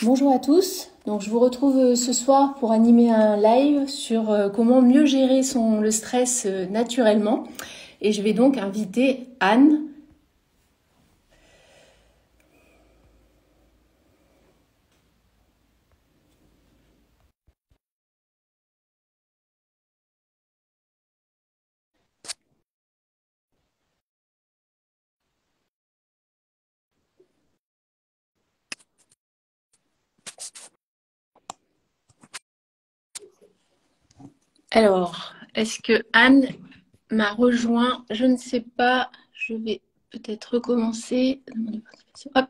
Bonjour à tous. Donc, je vous retrouve ce soir pour animer un live sur comment mieux gérer le stress naturellement. Et je vais donc inviter Anne. Alors, est-ce que Anne m'a rejoint? Je ne sais pas. Je vais peut-être recommencer. Hop.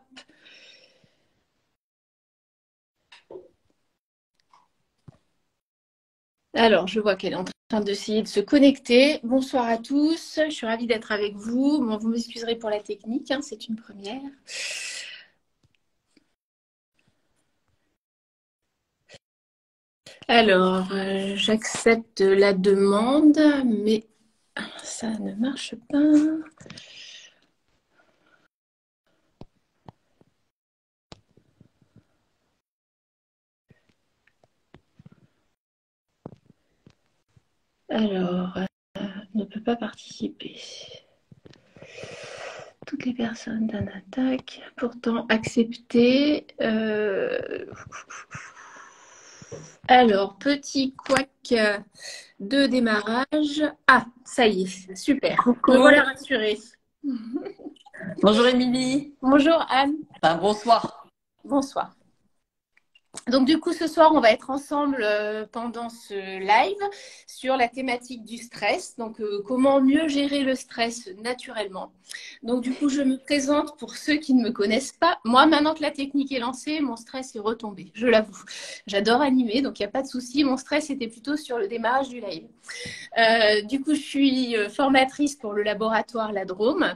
Alors, je vois qu'elle est en train d'essayer de se connecter. Bonsoir à tous. Je suis ravie d'être avec vous. Bon, vous m'excuserez pour la technique, hein, c'est une première. Alors, j'accepte la demande, mais ça ne marche pas. Alors, ne peut pas participer. Toutes les personnes d'un attaque, pourtant acceptées. Alors, petit couac de démarrage. Ah, ça y est, super. Coucou. Me voilà rassurée. Bonjour Émilie. Bonjour Anne. Enfin, bonsoir. Bonsoir. Donc du coup, ce soir, on va être ensemble pendant ce live sur la thématique du stress. Donc, comment mieux gérer le stress naturellement. Donc du coup, je me présente pour ceux qui ne me connaissent pas. Moi, maintenant que la technique est lancée, mon stress est retombé, je l'avoue. J'adore animer, donc il n'y a pas de souci. Mon stress était plutôt sur le démarrage du live. Du coup, je suis formatrice pour le laboratoire La Drôme,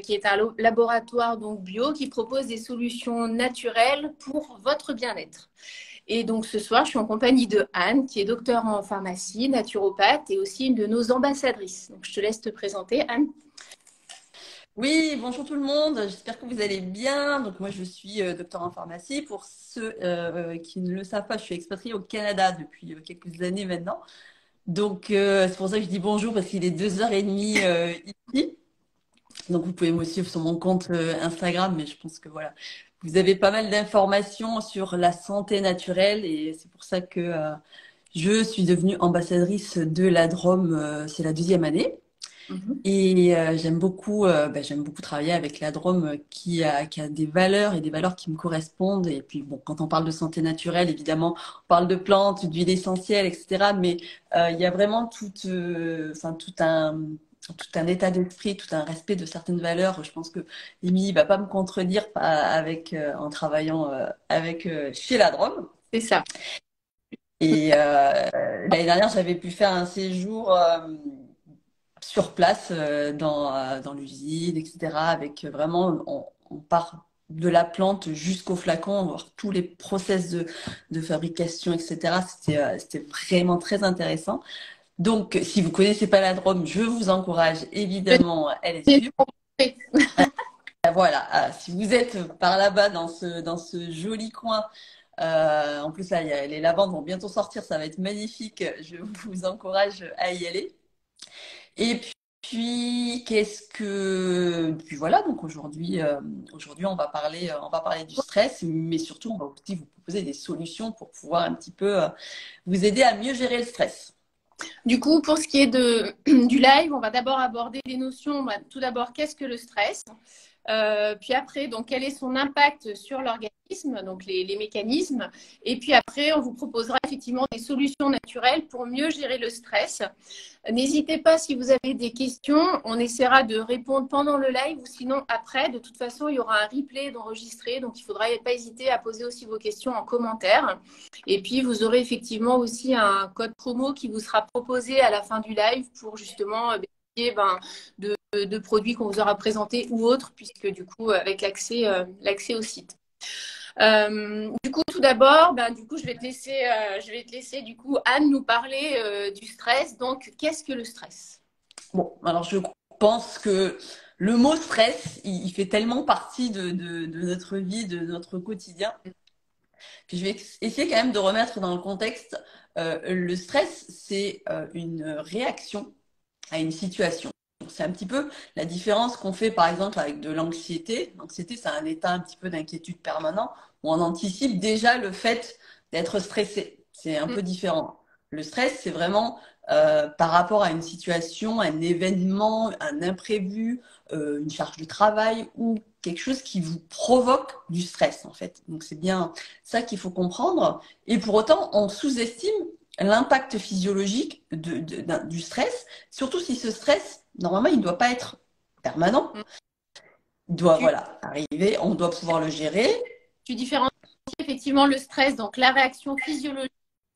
qui est un laboratoire donc bio qui propose des solutions naturelles pour votre bien-être. Et donc ce soir, je suis en compagnie de Anne, qui est docteur en pharmacie, naturopathe et aussi une de nos ambassadrices. Donc je te laisse te présenter, Anne. Oui, bonjour tout le monde. J'espère que vous allez bien. Donc moi, je suis docteur en pharmacie. Pour ceux qui ne le savent pas, je suis expatriée au Canada depuis quelques années maintenant. Donc c'est pour ça que je dis bonjour parce qu'il est 2h30 ici. Donc vous pouvez me suivre sur mon compte Instagram, mais je pense que voilà, vous avez pas mal d'informations sur la santé naturelle et c'est pour ça que je suis devenue ambassadrice de la Drôme. C'est la deuxième année. Mhm. Et j'aime beaucoup travailler avec la Drôme qui a des valeurs et des valeurs qui me correspondent. Et puis bon, quand on parle de santé naturelle, évidemment, on parle de plantes, d'huiles essentielles, etc. Mais il y a vraiment tout un état d'esprit, tout un respect de certaines valeurs. Je pense que Émilie va pas me contredire en travaillant chez la Drôme. C'est ça. Et l'année dernière, j'avais pu faire un séjour sur place dans l'usine, etc. Avec vraiment, on part de la plante jusqu'au flacon, on va voir tous les process de fabrication, etc. C'était vraiment très intéressant. Donc, si vous connaissez pas la Drôme, je vous encourage évidemment à les suivre. Voilà, si vous êtes par là-bas dans ce joli coin, en plus là, les lavandes vont bientôt sortir, ça va être magnifique. Je vous encourage à y aller. Et puis voilà, donc aujourd'hui on va parler du stress, mais surtout on va aussi vous proposer des solutions pour pouvoir un petit peu vous aider à mieux gérer le stress. Du coup, pour ce qui est du live, on va d'abord aborder les notions. Tout d'abord, qu'est-ce que le stress? Puis après, donc, quel est son impact sur l'organisme, donc les mécanismes. Et puis après, on vous proposera effectivement des solutions naturelles pour mieux gérer le stress. N'hésitez pas si vous avez des questions, on essaiera de répondre pendant le live ou sinon après. De toute façon, il y aura un replay d'enregistré, donc il ne faudra pas hésiter à poser aussi vos questions en commentaire. Et puis, vous aurez effectivement aussi un code promo qui vous sera proposé à la fin du live pour justement bénéficier de produits qu'on vous aura présentés ou autres, puisque du coup, avec l'accès au site. Du coup, tout d'abord, je vais je vais te laisser du coup Anne nous parler du stress. Donc, qu'est-ce que le stress? Bon, alors je pense que le mot stress, il fait tellement partie de notre vie, de notre quotidien. Puis je vais essayer quand même de remettre dans le contexte. Le stress, c'est une réaction à une situation. C'est un petit peu la différence qu'on fait par exemple avec de l'anxiété. L'anxiété, c'est un état un petit peu d'inquiétude permanent où on anticipe déjà le fait d'être stressé. C'est un peu différent. Le stress, c'est vraiment par rapport à une situation, un événement, un imprévu, une charge de travail ou quelque chose qui vous provoque du stress en fait. Donc c'est bien ça qu'il faut comprendre. Et pour autant, on sous-estime l'impact physiologique du stress, surtout si ce stress, normalement, il ne doit pas être permanent. Il doit, Tu, voilà, arriver, on doit pouvoir le gérer. tu différencies effectivement le stress, donc la réaction physiologique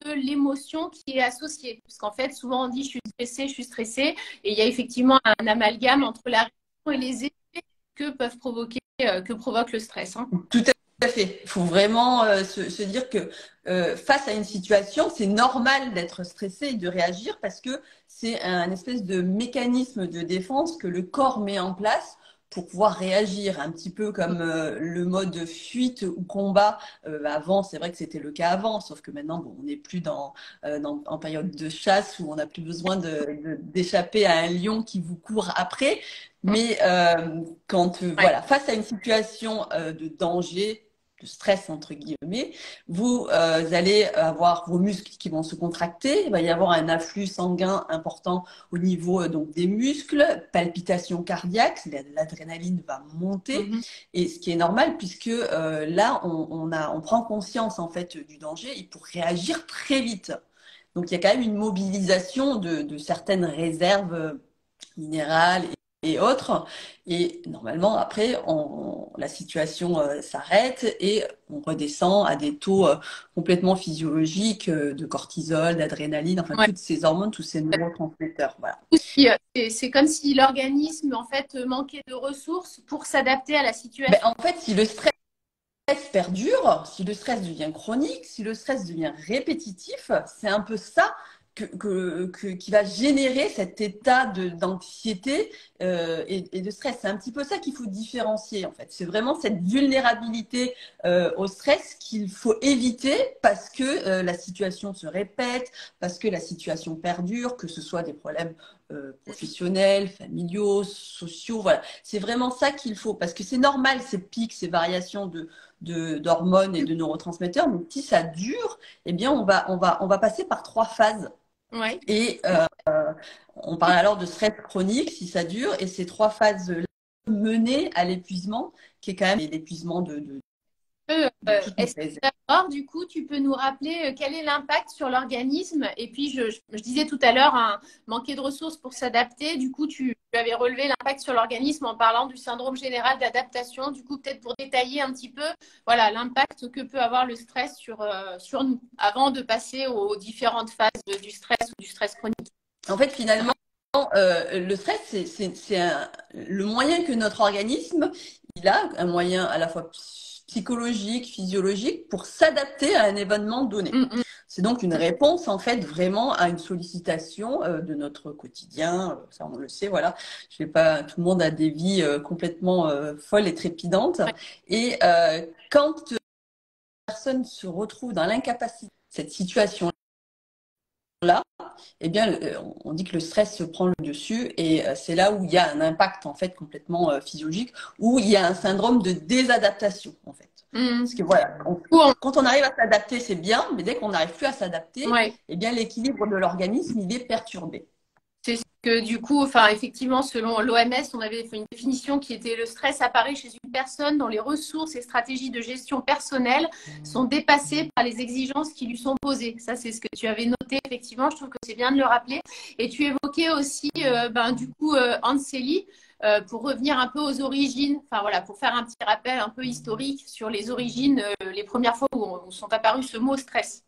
de l'émotion qui est associée. Parce qu'en fait, souvent on dit je suis stressé, et il y a effectivement un amalgame entre la réaction et les effets que provoque le stress. Hein. Tout à fait. Il faut vraiment se dire que face à une situation, c'est normal d'être stressé et de réagir parce que c'est un espèce de mécanisme de défense que le corps met en place pour pouvoir réagir, un petit peu comme le mode fuite ou combat. Avant, c'est vrai que c'était le cas avant, sauf que maintenant, bon, on n'est plus en période de chasse où on n'a plus besoin d'échapper à un lion qui vous court après. Mais quand, voilà, face à une situation de danger, de stress entre guillemets, vous allez avoir vos muscles qui vont se contracter, il va y avoir un afflux sanguin important au niveau donc des muscles, palpitations cardiaques, l'adrénaline va monter, et ce qui est normal puisque là on prend conscience en fait du danger et pour réagir très vite. Donc il y a quand même une mobilisation de certaines réserves minérales et autres. Et normalement, après, la situation s'arrête et on redescend à des taux complètement physiologiques de cortisol, d'adrénaline, enfin Ouais. toutes ces hormones, tous ces neurotransmetteurs. Voilà. C'est comme si l'organisme en fait manquait de ressources pour s'adapter à la Ben, situation. en fait, si le stress perdure, si le stress devient chronique, si le stress devient répétitif, c'est un peu ça qui va générer cet état d'anxiété et de stress. C'est un petit peu ça qu'il faut différencier en fait. C'est vraiment cette vulnérabilité au stress qu'il faut éviter parce que la situation se répète, parce que la situation perdure, que ce soit des problèmes professionnels, familiaux, sociaux. Voilà, c'est vraiment ça qu'il faut parce que c'est normal ces pics, ces variations d'hormones et de neurotransmetteurs. Donc si ça dure, eh bien on va passer par 3 phases. Ouais. Et on parle alors de stress chronique si ça dure. Et ces 3 phases menées à l'épuisement, qui est quand même l'épuisement de toutes nos Est-ce que réserves. d'abord, du coup, tu peux nous rappeler quel est l'impact sur l'organisme? Et puis, je disais tout à l'heure, manquer de ressources pour s'adapter. Du coup, tu avais relevé l'impact sur l'organisme en parlant du syndrome général d'adaptation. Du coup, peut-être pour détailler un petit peu, voilà, l'impact que peut avoir le stress sur nous, avant de passer aux différentes phases du stress ou du stress chronique. En fait, finalement, le stress, c'est le moyen que notre organisme, il a, un moyen à la fois psychologique, physiologique, pour s'adapter à un événement donné. C'est donc une réponse, en fait, vraiment à une sollicitation de notre quotidien. Ça, on le sait, voilà. Je vais pas, tout le monde a des vies complètement folles et trépidantes. Et quand une personne se retrouve dans l'incapacité, cette situation là, eh bien, on dit que le stress se prend le dessus et c'est là où il y a un impact en fait complètement physiologique, où il y a un syndrome de désadaptation en fait. Parce que voilà, quand on arrive à s'adapter, c'est bien, mais dès qu'on n'arrive plus à s'adapter, Ouais. eh bien l'équilibre de l'organisme il est perturbé. C'est ce que du coup, enfin, effectivement, selon l'OMS, on avait fait une définition qui était le stress apparaît chez une personne dont les ressources et stratégies de gestion personnelle sont dépassées par les exigences qui lui sont posées. Ça, c'est ce que tu avais noté, effectivement. Je trouve que c'est bien de le rappeler. Et tu évoquais aussi, du coup, Anseli, pour revenir un peu aux origines, enfin voilà, pour faire un petit rappel un peu historique sur les origines, les premières fois où sont apparus ce mot stress.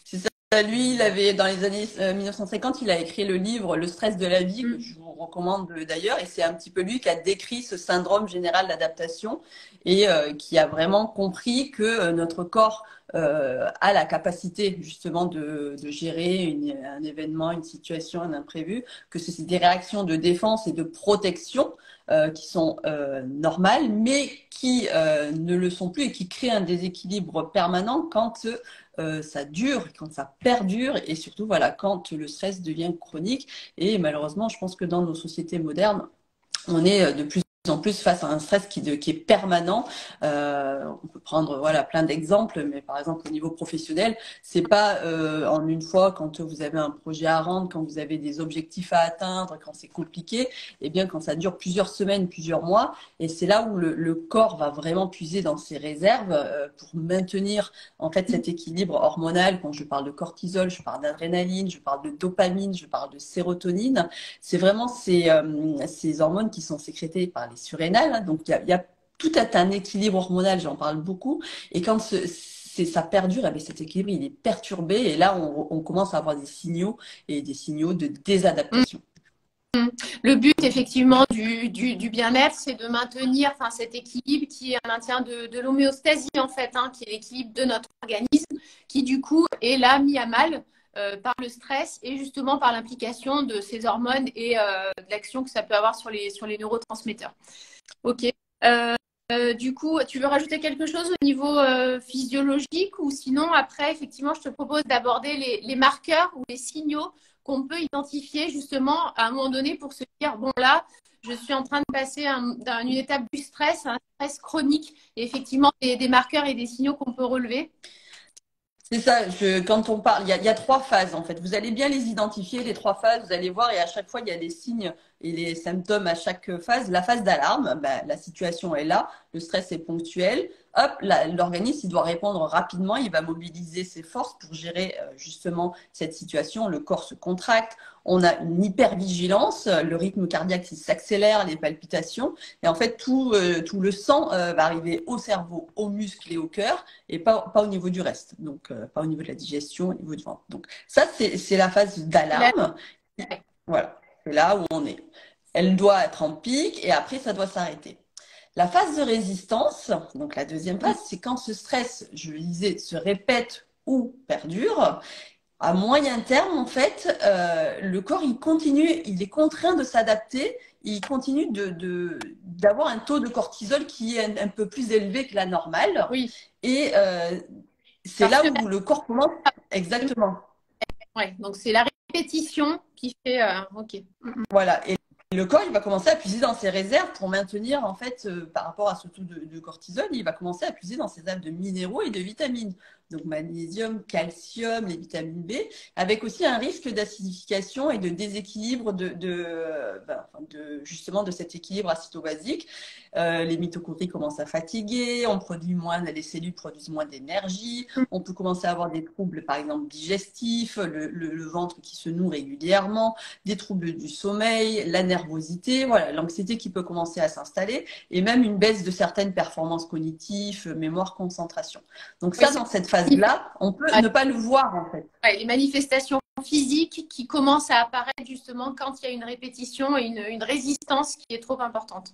C'est ça. Lui, il avait, dans les années 1950, il a écrit le livre Le stress de la vie, que je vous recommande d'ailleurs, et c'est un petit peu lui qui a décrit ce syndrome général d'adaptation et qui a vraiment compris que notre corps a la capacité justement de gérer un événement, une situation, un imprévu, que c'est des réactions de défense et de protection qui sont normales, mais qui ne le sont plus et qui créent un déséquilibre permanent quand ça dure, quand ça perdure et surtout voilà, quand le stress devient chronique. Et malheureusement, je pense que dans nos sociétés modernes, on est de plus en plus face à un stress qui est permanent. On peut prendre voilà plein d'exemples, mais par exemple au niveau professionnel, c'est pas en une fois quand vous avez un projet à rendre, quand vous avez des objectifs à atteindre, quand c'est compliqué, et bien quand ça dure plusieurs semaines, plusieurs mois, et c'est là où le corps va vraiment puiser dans ses réserves pour maintenir en fait cet équilibre hormonal. Quand je parle de cortisol, je parle d'adrénaline, je parle de dopamine, je parle de sérotonine. C'est vraiment ces hormones qui sont sécrétées par les surrénales. Hein. Donc, il y a tout un équilibre hormonal, j'en parle beaucoup. Et quand ça perdure, eh bien, cet équilibre, il est perturbé. Et là, on commence à avoir des signaux et des signaux de désadaptation. Le but, effectivement, du bien-être, c'est de maintenir enfin, cet équilibre qui est un maintien de l'homéostasie, en fait, hein, qui est l'équilibre de notre organisme, qui, du coup, est là mis à mal par le stress et justement par l'implication de ces hormones et de l'action que ça peut avoir sur les neurotransmetteurs. OK. Du coup, tu veux rajouter quelque chose au niveau physiologique ou sinon, après, effectivement, je te propose d'aborder les marqueurs ou les signaux qu'on peut identifier justement à un moment donné pour se dire, bon là, je suis en train de passer d'une étape du stress à un stress chronique et effectivement des marqueurs et des signaux qu'on peut relever. C'est ça, quand on parle, il y a trois phases en fait. Vous allez bien les identifier, les trois phases, vous allez voir, et à chaque fois, il y a des signes et les symptômes à chaque phase. La phase d'alarme, ben, la situation est là, le stress est ponctuel. Hop, l'organisme, il doit répondre rapidement, il va mobiliser ses forces pour gérer justement cette situation. Le corps se contracte, on a une hypervigilance, le rythme cardiaque s'accélère, les palpitations, et en fait, tout le sang va arriver au cerveau, aux muscles et au cœur et pas au niveau du reste, donc pas au niveau de la digestion, au niveau du ventre. Donc ça, c'est la phase d'alarme. Voilà, c'est là où on est. Elle doit être en pic et après, ça doit s'arrêter. La phase de résistance, donc la deuxième phase, c'est quand ce stress, je le disais, se répète ou perdure. À moyen terme, en fait, le corps, il continue, il est contraint de s'adapter, il continue d'avoir un taux de cortisol qui est un peu plus élevé que la normale. Oui. Et c'est là où le corps commence. Exactement. Ouais, donc c'est la répétition qui fait. OK. Voilà. Et le corps, il va commencer à puiser dans ses réserves pour maintenir, en fait, par rapport à ce taux de cortisol, il va commencer à puiser dans ses réserves de minéraux et de vitamines. Donc magnésium, calcium, les vitamines B, avec aussi un risque d'acidification et de déséquilibre justement de cet équilibre acido-basique. Les mitochondries commencent à fatiguer, on produit moins, les cellules produisent moins d'énergie, on peut commencer à avoir des troubles, par exemple, digestifs, le ventre qui se noue régulièrement, des troubles du sommeil, la nervosité, voilà, l'anxiété qui peut commencer à s'installer et même une baisse de certaines performances cognitives, mémoire, concentration. Donc ça, dans cette phase-là, on peut ne pas le voir en fait. Ouais, les manifestations physiques qui commencent à apparaître justement quand il y a une répétition et une résistance qui est trop importante.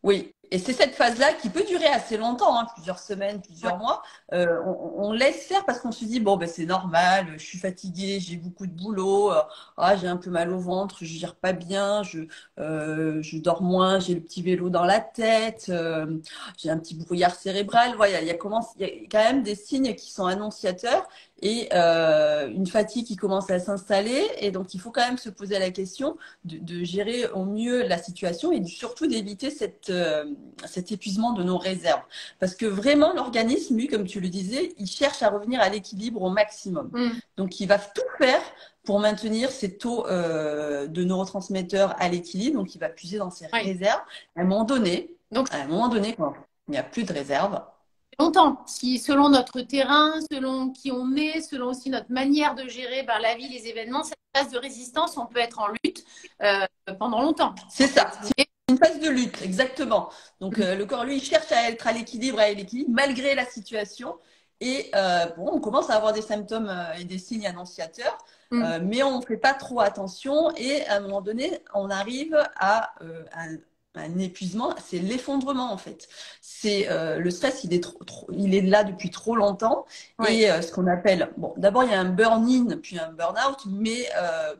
Oui, et c'est cette phase-là qui peut durer assez longtemps, hein, plusieurs semaines, plusieurs mois. On laisse faire parce qu'on se dit, bon, ben, c'est normal, je suis fatiguée, j'ai beaucoup de boulot, j'ai un peu mal au ventre, je gère pas bien, je dors moins, j'ai le petit vélo dans la tête, j'ai un petit brouillard cérébral. Voilà, il y a quand même des signes qui sont annonciateurs et une fatigue qui commence à s'installer. Et donc, il faut quand même se poser la question de gérer au mieux la situation et surtout d'éviter cet épuisement de nos réserves. Parce que vraiment, l'organisme, lui, comme tu le disais, il cherche à revenir à l'équilibre au maximum. Donc, il va tout faire pour maintenir ses taux de neurotransmetteurs à l'équilibre. Donc, il va puiser dans ses réserves. À un moment donné, quand il n'y a plus de réserves, longtemps. Si, selon notre terrain, selon qui on est, selon aussi notre manière de gérer la vie, les événements, cette phase de résistance, on peut être en lutte pendant longtemps. C'est ça. C'est une phase de lutte, exactement. Donc, le corps, lui, il cherche à être à l'équilibre, malgré la situation. Et on commence à avoir des symptômes et des signes annonciateurs, mais on ne fait pas trop attention. Et à un moment donné, on arrive à un épuisement, c'est l'effondrement en fait. C'est le stress, il est là depuis trop longtemps Ouais. et ce qu'on appelle, bon, d'abord il y a un burn-in puis un burn-out, mais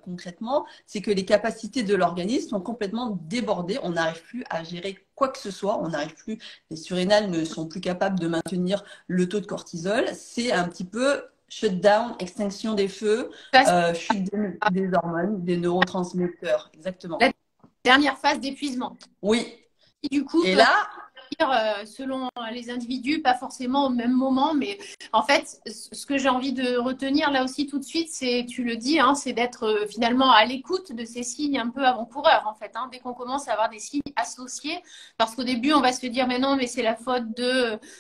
concrètement, c'est que les capacités de l'organisme sont complètement débordées. On n'arrive plus à gérer quoi que ce soit. On n'arrive plus, les surrénales ne sont plus capables de maintenir le taux de cortisol. C'est un petit peu shutdown, extinction des feux, Ça, chute des hormones, des neurotransmetteurs, exactement. la dernière phase d'épuisement. Oui. Qui, du coup, Et peut là, selon les individus, pas forcément au même moment, mais en fait, ce que j'ai envie de retenir là aussi tout de suite, c'est, tu le dis, hein, c'est d'être finalement à l'écoute de ces signes un peu avant-coureurs, en fait, hein, dès qu'on commence à avoir des signes associés, parce qu'au début, on va se dire, mais non, mais c'est la faute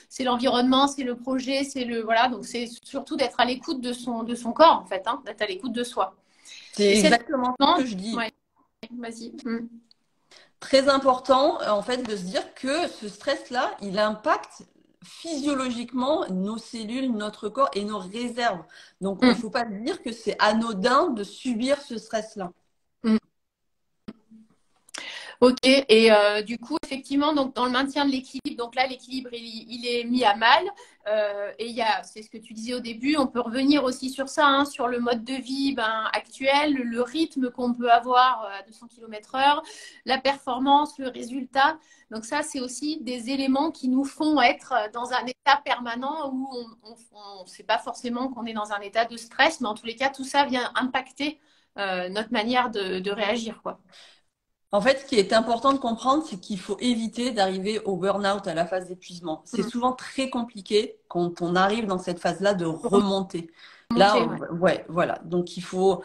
c'est l'environnement, c'est le projet, c'est le, voilà, donc c'est surtout d'être à l'écoute de son corps, en fait, hein, d'être à l'écoute de soi. c'est Et c'est exactement ce que je dis. ouais, vas-y. Mm. Très important, en fait, de se dire que ce stress-là, il impacte physiologiquement nos cellules, notre corps et nos réserves. Donc, il ne Mm. faut pas dire que c'est anodin de subir ce stress-là. Mm. Ok, et du coup, effectivement, donc dans le maintien de l'équilibre, donc là, l'équilibre, il est mis à mal. Et il y a, c'est ce que tu disais au début, on peut revenir aussi sur ça, hein, sur le mode de vie actuel, le rythme qu'on peut avoir à 200 km/h, la performance, le résultat. Donc ça, c'est aussi des éléments qui nous font être dans un état permanent où on ne sait pas forcément qu'on est dans un état de stress, mais en tous les cas, tout ça vient impacter notre manière de réagir, quoi. En fait, ce qui est important de comprendre, c'est qu'il faut éviter d'arriver au burn-out, à la phase d'épuisement. C'est Mm. souvent très compliqué quand on arrive dans cette phase-là de remonter. Là, Remonter, ouais. ouais, voilà. Donc, il faut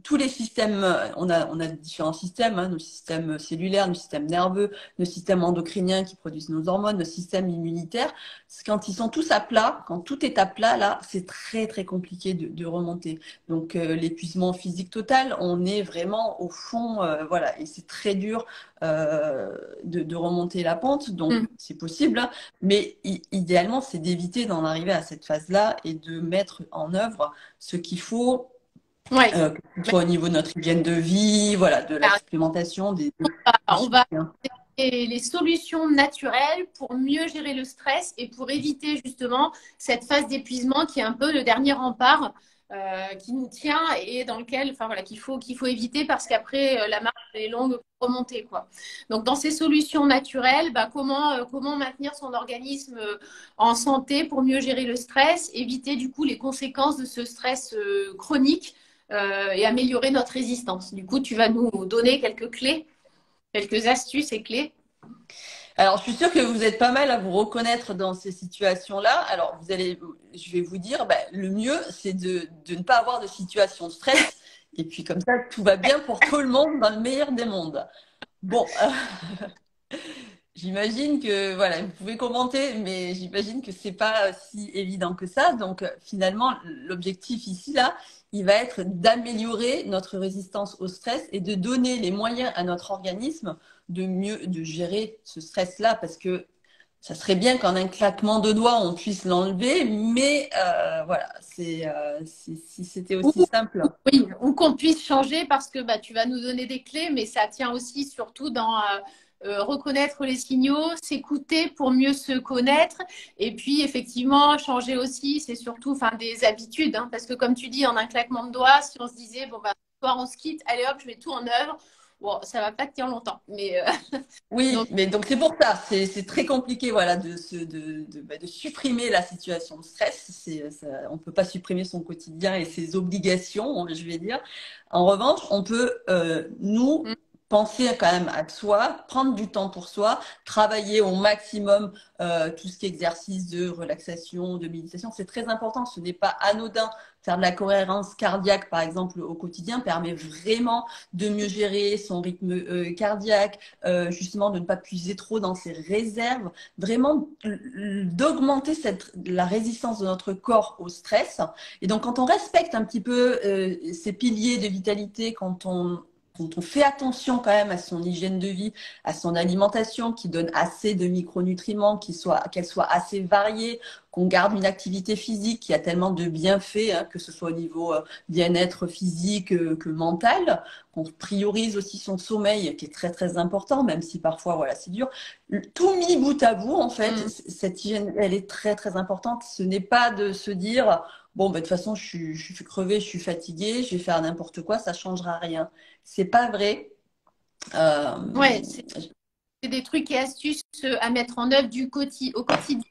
tous les systèmes. On a différents systèmes, hein, nos systèmes cellulaires, nos systèmes nerveux, nos systèmes endocriniens qui produisent nos hormones, nos systèmes immunitaires. Quand ils sont tous à plat, quand tout est à plat, là, c'est très très compliqué de remonter. Donc, l'épuisement physique total, on est vraiment au fond, voilà, et c'est très dur de remonter la pente. Donc, Mm. c'est possible, hein, mais idéalement, c'est d'éviter d'en arriver à cette phase-là et de mettre en œuvre ce qu'il faut, Ouais. que ce soit au niveau de notre hygiène de vie, voilà, de la supplémentation, du On va soutien. et les solutions naturelles pour mieux gérer le stress et pour éviter justement cette phase d'épuisement qui est un peu le dernier rempart qui nous tient et dans lequel, enfin voilà, qu'il faut éviter parce qu'après la marche est longue pour remonter quoi. Donc dans ces solutions naturelles, bah, comment maintenir son organisme en santé pour mieux gérer le stress, éviter du coup les conséquences de ce stress chronique et améliorer notre résistance. Du coup, tu vas nous donner quelques clés, quelques astuces et clés. Alors, je suis sûre que vous êtes pas mal à vous reconnaître dans ces situations-là. Alors, je vais vous dire, bah, le mieux, c'est de ne pas avoir de situation de stress. Et puis, comme ça, tout va bien pour tout le monde dans le meilleur des mondes. Bon, j'imagine que, voilà, vous pouvez commenter, mais j'imagine que c'est pas si évident que ça. Donc, finalement, l'objectif ici, là, il va être d'améliorer notre résistance au stress et de donner les moyens à notre organisme de gérer ce stress-là, parce que ça serait bien qu'en un claquement de doigts, on puisse l'enlever, mais voilà, si c'était Ou, aussi simple. oui, ou qu'on puisse changer parce que bah, tu vas nous donner des clés, mais ça tient aussi surtout dans reconnaître les signaux, s'écouter pour mieux se connaître et puis effectivement changer aussi, c'est surtout enfin, des habitudes, hein, parce que comme tu dis, en un claquement de doigts, si on se disait, bon, bah, ce soir on se quitte, allez hop, je mets tout en œuvre, bon, ça va pas tenir longtemps. Mais Oui, donc, mais donc c'est pour ça, c'est très compliqué, voilà, de supprimer la situation de stress. On ne peut pas supprimer son quotidien et ses obligations, je vais dire. En revanche, on peut nous mm, penser quand même à soi, prendre du temps pour soi, travailler au maximum tout ce qui est exercice de relaxation, de méditation. C'est très important. Ce n'est pas anodin. Faire de la cohérence cardiaque, par exemple, au quotidien, permet vraiment de mieux gérer son rythme cardiaque, justement de ne pas puiser trop dans ses réserves, vraiment d'augmenter la résistance de notre corps au stress. Et donc quand on respecte un petit peu ces piliers de vitalité, quand on fait attention quand même à son hygiène de vie, à son alimentation qui donne assez de micronutriments, qu'elle soit assez variée qu'on garde une activité physique qui a tellement de bienfaits, hein, que ce soit au niveau bien-être physique que mental, qu'on priorise aussi son sommeil qui est très très important, même si parfois voilà c'est dur. Tout mis bout à bout, en fait, cette hygiène, elle est très très importante. Ce n'est pas de se dire bon, ben, de toute façon, je suis crevée, je suis fatiguée, je vais faire n'importe quoi, ça changera rien. C'est pas vrai. Ouais, Euh, c'est des trucs et astuces à mettre en œuvre au quotidien,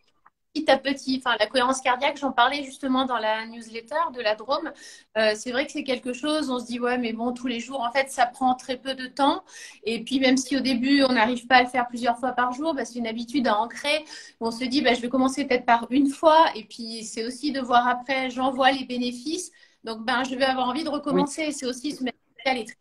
petit à petit. Enfin, la cohérence cardiaque, j'en parlais justement dans la newsletter de la Drôme. C'est vrai que c'est quelque chose, on se dit, ouais, mais bon, tous les jours, en fait, ça prend très peu de temps. Et puis, même si au début, on n'arrive pas à le faire plusieurs fois par jour, bah, c'est une habitude à ancrer. On se dit, bah, je vais commencer peut-être par une fois. Et puis, c'est aussi de voir après, j'en vois les bénéfices. Donc, ben, je vais avoir envie de oui. recommencer. C'est aussi se mettre à l'étrier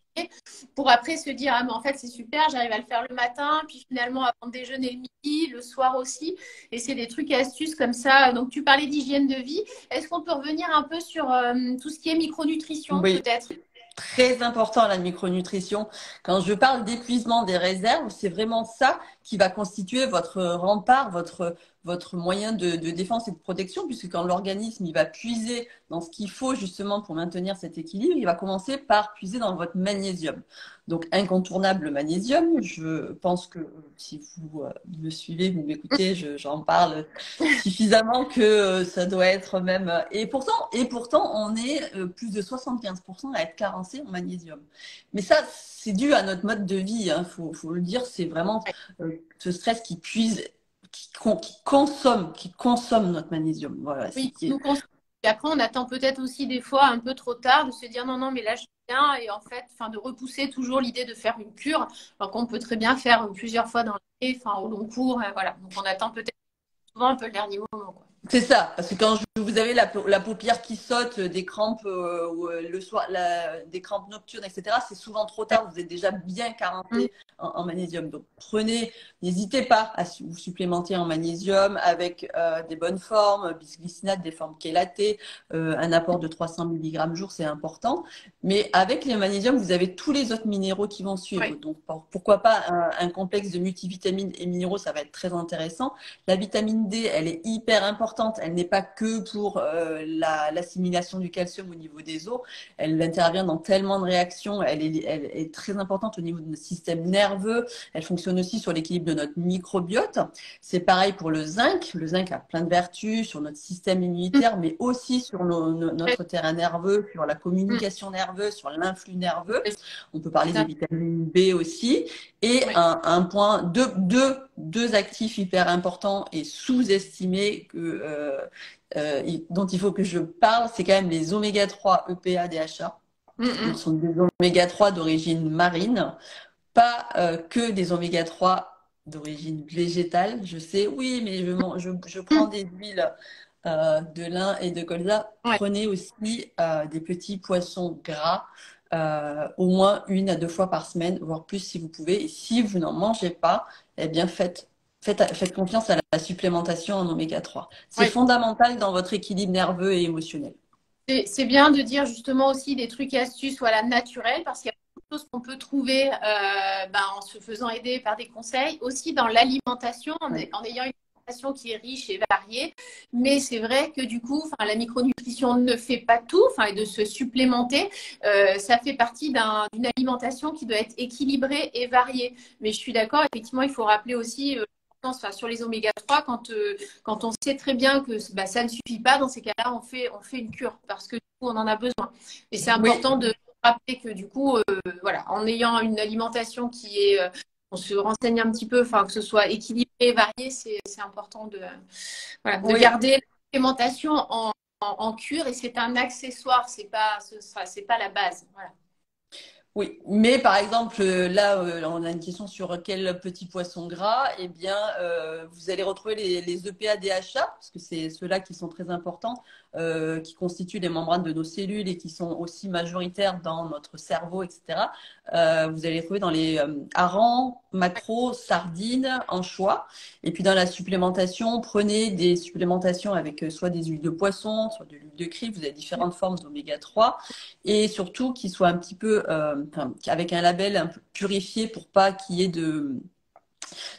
pour après se dire, ah, mais en fait, c'est super, j'arrive à le faire le matin, puis finalement, avant de déjeuner le midi, le soir aussi. Et c'est des trucs et astuces comme ça. Donc, tu parlais d'hygiène de vie. Est-ce qu'on peut revenir un peu sur tout ce qui est micronutrition, Oui, peut-être? très important la micronutrition. Quand je parle d'épuisement des réserves, c'est vraiment ça qui va constituer votre rempart, votre moyen de défense et de protection, puisque quand l'organisme il va puiser dans ce qu'il faut justement pour maintenir cet équilibre, il va commencer par puiser dans votre magnésium. Donc incontournable le magnésium. Je pense que si vous me suivez, vous m'écoutez, j'en parle suffisamment que ça doit être même. Et pourtant, on est plus de 75% à être carencé en magnésium. Mais ça, c'est dû à notre mode de vie. Hein, faut le dire, c'est vraiment ce stress qui puise, qui consomme notre magnésium. Voilà, c'est Oui, qui est. nous conseille. Et après, on attend peut-être aussi des fois un peu trop tard de se dire non, non, mais là, je suis bien. Et en fait, enfin, de repousser toujours l'idée de faire une cure, alors qu'on peut très bien faire plusieurs fois dans l'année, enfin, au long cours. Voilà. Donc, on attend peut-être souvent un peu le dernier moment, quoi. C'est ça, parce que quand vous avez la paupière qui saute, des crampes ou, le soir, des crampes nocturnes, etc., c'est souvent trop Ouais. tard, vous êtes déjà bien Mm. carenté en magnésium. Donc n'hésitez pas à vous supplémenter en magnésium avec des bonnes formes, bisglycinate, des formes chélatées, un apport de 300 mg jour, c'est important. Mais avec les magnésiums, vous avez tous les autres minéraux qui vont suivre. Ouais. Donc pourquoi pas un complexe de multivitamines et minéraux, ça va être très intéressant. La vitamine D, elle est hyper importante. Elle n'est pas que pour l'assimilation du calcium au niveau des os. Elle intervient dans tellement de réactions. Elle est très importante au niveau de notre système nerveux. Elle fonctionne aussi sur l'équilibre de notre microbiote. C'est pareil pour le zinc. Le zinc a plein de vertus sur notre système Mm. immunitaire, mais aussi sur notre terrain nerveux, sur la Mm. communication nerveuse, sur l'influx nerveux. C'est On peut parler des ça. vitamines B aussi. Et Ouais. un point, deux actifs hyper importants et sous-estimés dont il faut que je parle, c'est quand même les oméga 3 EPA DHA. Mm, Donc, mm. ce sont des oméga 3 d'origine marine, pas que des oméga 3 d'origine végétale. Je sais, oui, mais je prends Mm. des huiles de lin et de colza. Ouais. Prenez aussi des petits poissons gras, au moins 1 à 2 fois par semaine, voire plus si vous pouvez. Et si vous n'en mangez pas, eh bien faites confiance à la supplémentation en oméga 3. C'est Ouais. fondamental dans votre équilibre nerveux et émotionnel. C'est bien de dire justement aussi des trucs et astuces voilà, naturels parce qu'il y a beaucoup de choses qu'on peut trouver en se faisant aider par des conseils. Aussi dans l'alimentation, Oui. en ayant une alimentation qui est riche et variée. Mais c'est vrai que du coup, la micronutrition ne fait pas tout. Et de se supplémenter, ça fait partie d'une alimentation qui doit être équilibrée et variée. Mais je suis d'accord, effectivement, il faut rappeler aussi sur les oméga 3 quand on sait très bien que ça ne suffit pas, dans ces cas-là, on fait une cure parce que du coup, on en a besoin. Et c'est Oui, important de rappeler que du coup, voilà, en ayant une alimentation qui est, on se renseigne un petit peu, que ce soit équilibré, varié, c'est important voilà, de oui. garder l'alimentation en cure et c'est un accessoire, c'est pas la base. Voilà. Oui, mais par exemple, là, on a une question sur quel petit poisson gras. Eh bien, vous allez retrouver les EPA DHA, parce que c'est ceux-là qui sont très importants, qui constituent les membranes de nos cellules et qui sont aussi majoritaires dans notre cerveau, etc. Vous allez les trouver dans les harengs, maquereaux, sardines, anchois. Et puis dans la supplémentation, prenez des supplémentations avec soit des huiles de poisson, soit de l'huile de krill. Vous avez différentes formes d'oméga 3 et surtout qu'il soit un petit peu avec un label un peu purifié pour pas qu'il y ait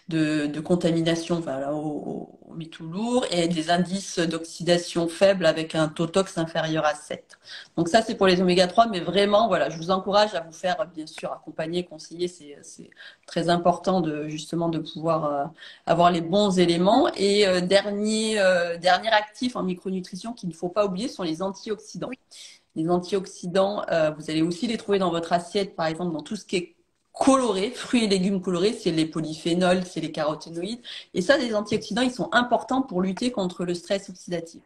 de contamination, enfin, là, aux métaux lourds et des indices d'oxydation faibles avec un taux tox inférieur à 7. Donc ça, c'est pour les oméga 3, mais vraiment, voilà, je vous encourage à vous faire, bien sûr, accompagner, conseiller. C'est très important de justement de pouvoir avoir les bons éléments. Et dernier actif en micronutrition qu'il ne faut pas oublier sont les antioxydants. Oui. Les antioxydants, vous allez aussi les trouver dans votre assiette, par exemple, dans tout ce qui est colorés, fruits et légumes colorés, c'est les polyphénols, c'est les caroténoïdes. Et ça, les antioxydants, ils sont importants pour lutter contre le stress oxydatif.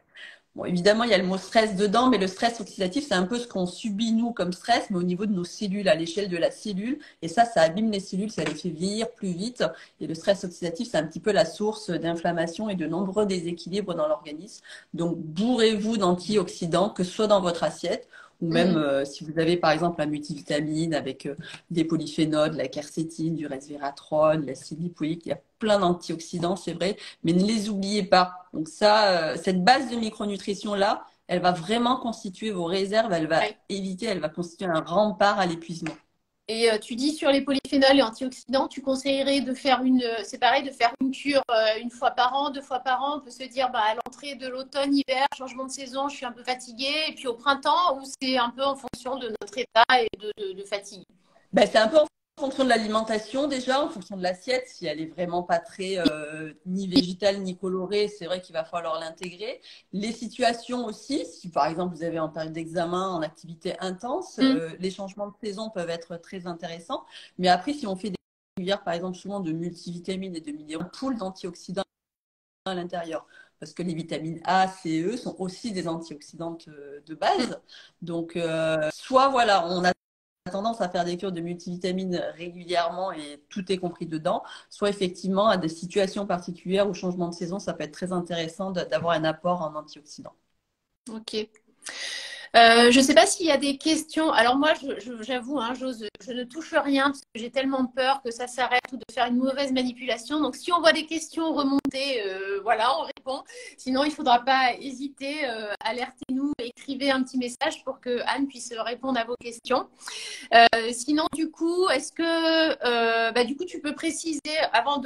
Bon, évidemment, il y a le mot stress dedans, mais le stress oxydatif, c'est un peu ce qu'on subit, nous, comme stress, mais au niveau de nos cellules, à l'échelle de la cellule. Et ça abîme les cellules, ça les fait vieillir plus vite. Et le stress oxydatif, c'est un petit peu la source d'inflammation et de nombreux déséquilibres dans l'organisme. Donc, bourrez-vous d'antioxydants, que ce soit dans votre assiette, ou même si vous avez par exemple la multivitamine avec des polyphénols, de la quercétine, du resveratrol, l'acide lipoïque, il y a plein d'antioxydants, c'est vrai, mais ne les oubliez pas. Donc ça, cette base de micronutrition-là, elle va vraiment constituer vos réserves, Ouais. elle va constituer un rempart à l'épuisement. Et tu dis sur les polyphénols et antioxydants, tu conseillerais de faire c'est pareil, de faire une cure une fois par an, 2 fois par an. On peut se dire, bah, à l'entrée de l'automne, hiver, changement de saison, je suis un peu fatiguée. Et puis au printemps, ou c'est un peu en fonction de notre état et de fatigue. Ben, c'est un peu en fonction de l'alimentation déjà, en fonction de l'assiette. Si elle est vraiment pas très ni végétale ni colorée, c'est vrai qu'il va falloir l'intégrer. Les situations aussi, si par exemple vous avez en période d'examen, en activité intense, Mm. les changements de saison peuvent être très intéressants. Mais après, si on fait des régulières, par exemple souvent de multivitamines et de minéraux, pool d'antioxydants à l'intérieur. Parce que les vitamines A, C, E sont aussi des antioxydantes de base. Donc, soit voilà, on a tendance à faire des cures de multivitamines régulièrement et tout est compris dedans, soit effectivement à des situations particulières ou changement de saison, ça peut être très intéressant d'avoir un apport en antioxydants. Ok. Je ne sais pas s'il y a des questions. Alors moi, j'avoue, hein, je ne touche rien parce que j'ai tellement peur que ça s'arrête ou de faire une mauvaise manipulation. Donc si on voit des questions remonter, voilà, on répond. Sinon, il ne faudra pas hésiter. Alertez-nous, écrivez un petit message pour que Anne puisse répondre à vos questions. Sinon, du coup, est-ce que du coup, tu peux préciser avant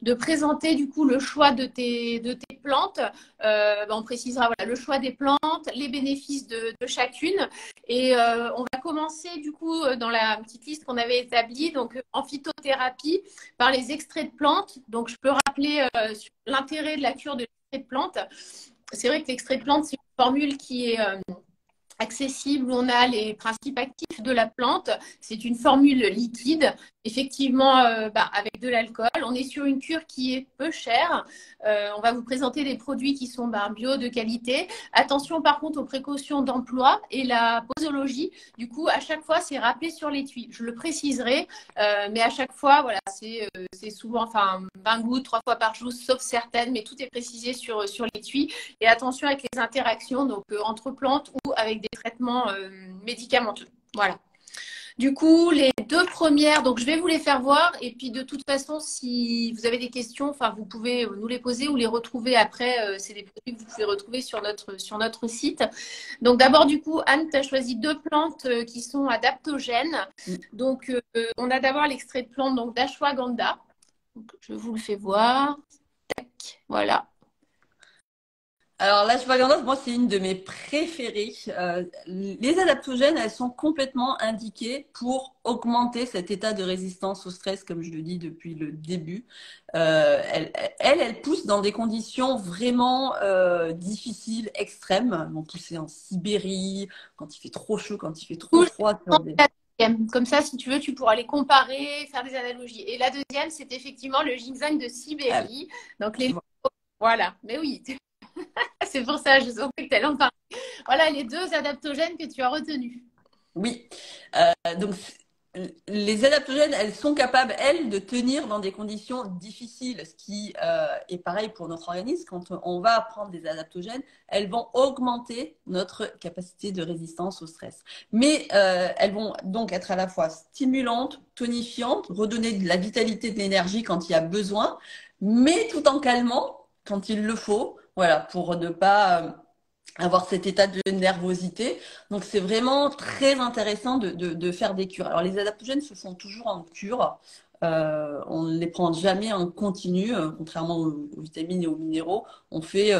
de présenter du coup le choix de tes plantes. On précisera voilà, le choix des plantes, les bénéfices de chacune. Et on va commencer du coup dans la petite liste qu'on avait établie, donc en phytothérapie par les extraits de plantes. Donc je peux rappeler sur l'intérêt de la cure de l'extrait de plantes. C'est vrai que l'extrait de plantes, c'est une formule qui est accessible où on a les principes actifs de la plante. C'est une formule liquide, effectivement avec de l'alcool. On est sur une cure qui est peu chère. On va vous présenter des produits qui sont bio de qualité. Attention par contre aux précautions d'emploi et la posologie. Du coup, à chaque fois, c'est rappelé sur l'étui. Je le préciserai, mais à chaque fois, voilà, c'est souvent 20 gouttes, 3 fois par jour, sauf certaines, mais tout est précisé sur l'étui. Et attention avec les interactions, donc entre plantes ou avec des traitements médicamenteux. Voilà. Du coup, les 2 premières, donc je vais vous les faire voir. Et puis de toute façon, si vous avez des questions, vous pouvez nous les poser ou les retrouver après. C'est des produits que vous pouvez retrouver sur notre site. Donc d'abord, du coup, Anne, tu as choisi 2 plantes qui sont adaptogènes. Donc on a d'abord l'extrait de plante donc d'ashwagandha. Donc, je vous le fais voir. Tac, voilà. Alors, l'ashwagandha, moi, c'est une de mes préférées. Les adaptogènes, elles sont complètement indiquées pour augmenter cet état de résistance au stress, comme je le dis depuis le début. Elles poussent dans des conditions vraiment difficiles, extrêmes. Elles vont pousser en Sibérie, quand il fait trop chaud, quand il fait trop froid. Comme ça, si tu veux, tu pourras les comparer, faire des analogies. Et la deuxième, c'est effectivement le ginseng de Sibérie. Donc, voilà. Mais oui, c'est pour ça, je sentais que tu allais en parler. Voilà les 2 adaptogènes que tu as retenus. Oui. Donc, les adaptogènes, elles sont capables, elles, de tenir dans des conditions difficiles, ce qui est pareil pour notre organisme. Quand on va prendre des adaptogènes, elles vont augmenter notre capacité de résistance au stress. Mais elles vont donc être à la fois stimulantes, tonifiantes, redonner de la vitalité, de l'énergie quand il y a besoin, mais tout en calmant quand il le faut, voilà, pour ne pas avoir cet état de nervosité. Donc, c'est vraiment très intéressant de faire des cures. Alors, les adaptogènes se font toujours en cure. On ne les prend jamais en continu, contrairement aux vitamines et aux minéraux. On fait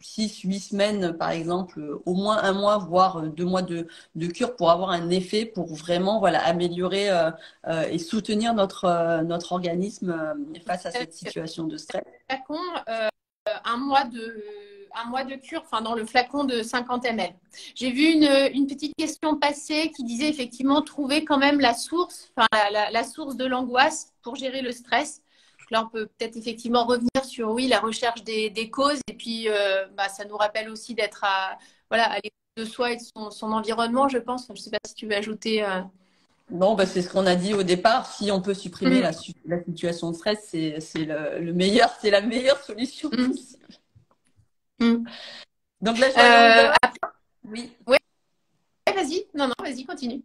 6-8 semaines, par exemple, au moins un mois, voire 2 mois de cure pour avoir un effet, pour vraiment voilà, améliorer et soutenir notre organisme face à cette situation de stress. Flacon, un mois un mois de cure, enfin dans le flacon de 50 ml. J'ai vu une petite question passer qui disait effectivement trouver quand même la source, enfin la source de l'angoisse pour gérer le stress. Donc là, on peut peut-être effectivement revenir sur oui la recherche des causes et puis ça nous rappelle aussi d'être voilà, à l'écoute de soi et de son environnement, je pense. Enfin, je ne sais pas si tu veux ajouter. Non, bah, c'est ce qu'on a dit au départ. Si on peut supprimer Mm, la situation de stress, c'est le meilleur, c'est la meilleure solution mm, possible. mm. Donc l'ashwagandha, Après, oui, ouais, vas-y. Non, non, vas-y, continue.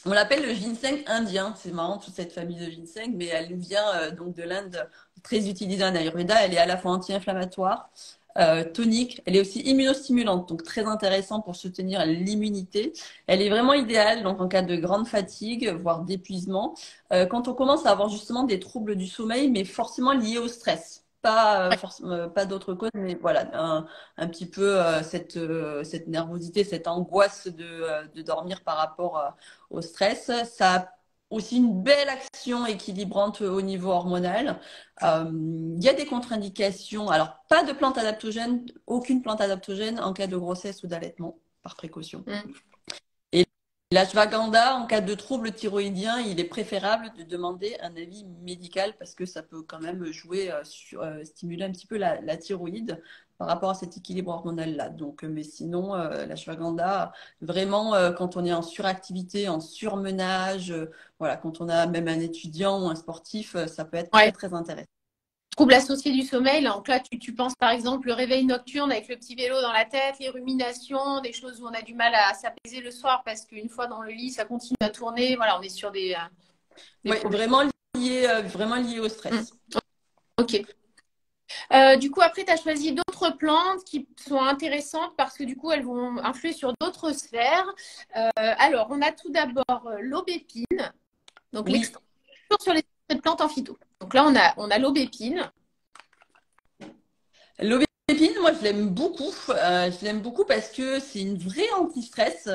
on l'appelle le ginseng indien. C'est marrant toute cette famille de ginseng, mais elle nous vient donc de l'Inde, très utilisée en Ayurveda. Elle est à la fois anti-inflammatoire, tonique. Elle est aussi immunostimulante, donc très intéressant pour soutenir l'immunité. Elle est vraiment idéale donc en cas de grande fatigue, voire d'épuisement, quand on commence à avoir justement des troubles du sommeil, mais forcément liés au stress. Pas forcément pas d'autres causes, mais voilà un petit peu cette nervosité, cette angoisse de dormir par rapport au stress. Ça a aussi une belle action équilibrante au niveau hormonal. Il y a des contre-indications. Alors, pas de plante adaptogène, aucune plante adaptogène en cas de grossesse ou d'allaitement, par précaution. Mm. Et l'ashwagandha, en cas de trouble thyroïdien, il est préférable de demander un avis médical parce que ça peut quand même jouer stimuler un petit peu la thyroïde par rapport à cet équilibre hormonal-là. Donc, mais sinon, l'ashwagandha, vraiment, quand on est en suractivité, en surmenage, voilà, quand on a même un étudiant ou un sportif, ça peut être très, Ouais. très intéressant. Troubles associés du sommeil, donc là, tu penses par exemple le réveil nocturne avec le petit vélo dans la tête, les ruminations, des choses où on a du mal à s'apaiser le soir parce qu'une fois dans le lit, ça continue à tourner. Voilà, on est sur des Oui, problèmes. vraiment lié au Mm. stress. Ok. Du coup, après, tu as choisi d'autres plantes qui sont intéressantes parce que du coup, elles vont influer sur d'autres sphères. Alors, on a tout d'abord l'aubépine, donc Oui. l'extrait sur les plantes en phyto. Donc là, on a l'aubépine. L'aubépine, moi, je l'aime beaucoup. Je l'aime beaucoup parce que c'est une vraie anti-stress.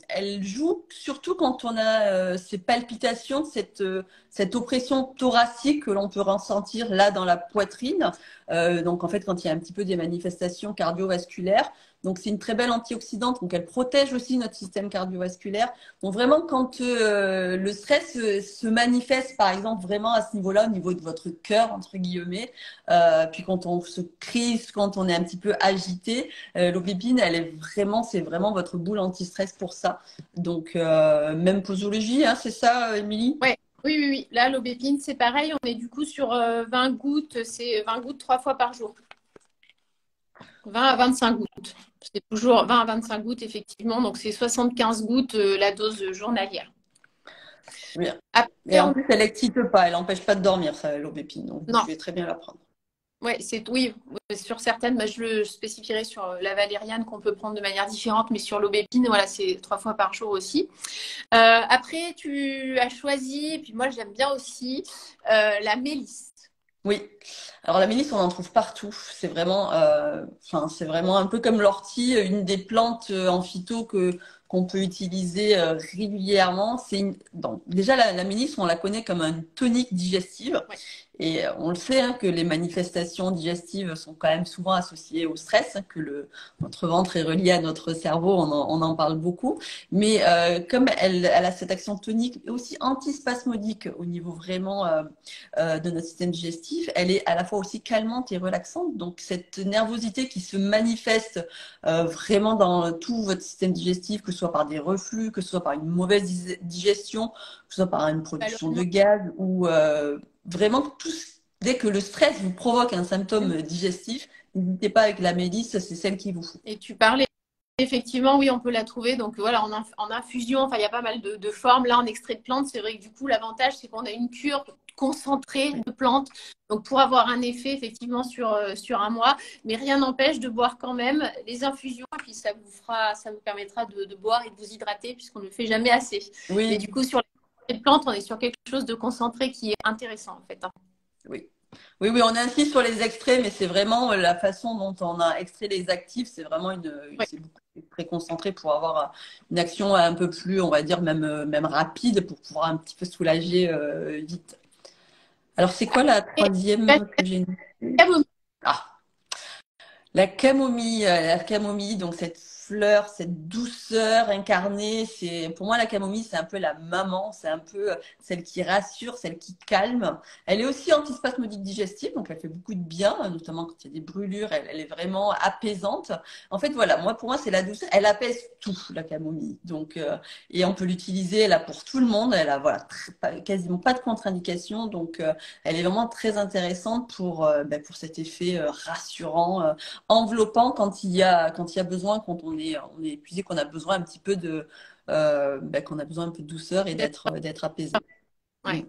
Elle joue surtout quand on a ces palpitations, cette oppression thoracique que l'on peut ressentir là dans la poitrine. Donc, en fait, quand il y a un petit peu des manifestations cardiovasculaires. Donc, c'est une très belle antioxydante. Donc, elle protège aussi notre système cardiovasculaire. Donc, vraiment, quand le stress se manifeste, par exemple, vraiment à ce niveau-là, au niveau de votre cœur, entre guillemets, puis quand on se crise, quand on est un petit peu agité, l'aubépine, c'est vraiment votre boule anti-stress pour ça. Donc, même posologie, hein, c'est ça, Émilie? Ouais. Oui, oui, oui. Là, l'aubépine, c'est pareil. On est du coup sur 20 gouttes. C'est 20 gouttes 3 fois par jour. 20 à 25 gouttes. C'est toujours 20 à 25 gouttes, effectivement. Donc, c'est 75 gouttes la dose journalière. Oui. Et Après, en plus, elle n'excite pas, elle n'empêche pas de dormir, ça, l'aubépine. Donc, vous non. pouvez très bien la prendre. Ouais, oui, sur certaines, je le spécifierai sur la valériane qu'on peut prendre de manière différente, mais sur l'aubépine, voilà, c'est 3 fois par jour aussi. Après, tu as choisi, et puis moi j'aime bien aussi, la mélisse. Oui. Alors la mélisse, on en trouve partout. C'est vraiment un peu comme l'ortie, une des plantes en phyto que qu'on peut utiliser régulièrement. Déjà la mélisse, on la connaît comme une tonique digestive, Ouais. et on le sait hein, que les manifestations digestives sont quand même souvent associées au stress, hein, que notre ventre est relié à notre cerveau, on en parle beaucoup. Mais comme elle a cette action tonique et aussi antispasmodique au niveau vraiment de notre système digestif, elle est à la fois aussi calmante et relaxante. Donc cette nervosité qui se manifeste vraiment dans tout votre système digestif, que ce soit par des reflux, que ce soit par une mauvaise digestion, que ce soit par une production de Ballonnement. gaz ou vraiment dès que le stress vous provoque un symptôme digestif, n'hésitez pas avec la mélisse, c'est celle qui vous faut. Et tu parlais, effectivement, oui, on peut la trouver. Donc voilà, en infusion, enfin, il y a pas mal de formes. Là, en extrait de plante, c'est vrai que du coup, l'avantage, c'est qu'on a une cure concentrée de plantes. Donc pour avoir un effet, effectivement, sur un mois. Mais rien n'empêche de boire quand même les infusions. Et puis ça vous permettra de boire et de vous hydrater puisqu'on ne le fait jamais assez. Mais Oui, du coup, sur cette plante, on est sur quelque chose de concentré qui est intéressant en fait. Oui. Oui, oui, on insiste sur les extraits, mais c'est vraiment la façon dont on a extrait les actifs, c'est vraiment Ouais. c'est beaucoup très concentré pour avoir une action un peu plus, on va dire, même rapide pour pouvoir un petit peu soulager vite. Alors, c'est quoi la Et troisième la que j'ai notée? camomille, Ah, la camomille, donc cette fleur, cette douceur incarnée, c'est pour moi la camomille, c'est un peu la maman, c'est un peu celle qui rassure, celle qui calme. Elle est aussi antispasmodique digestive, donc elle fait beaucoup de bien, notamment quand il y a des brûlures, elle est vraiment apaisante. En fait, voilà, moi pour moi c'est la douceur, elle apaise tout la camomille. Donc et on peut l'utiliser là pour tout le monde. Elle a voilà quasiment pas de contre-indication, donc elle est vraiment très intéressante pour cet effet rassurant. Enveloppant quand il y a besoin, quand on est épuisé, qu'on a besoin un petit peu qu'on a besoin un peu de douceur et d'être apaisé. Mm. ouais,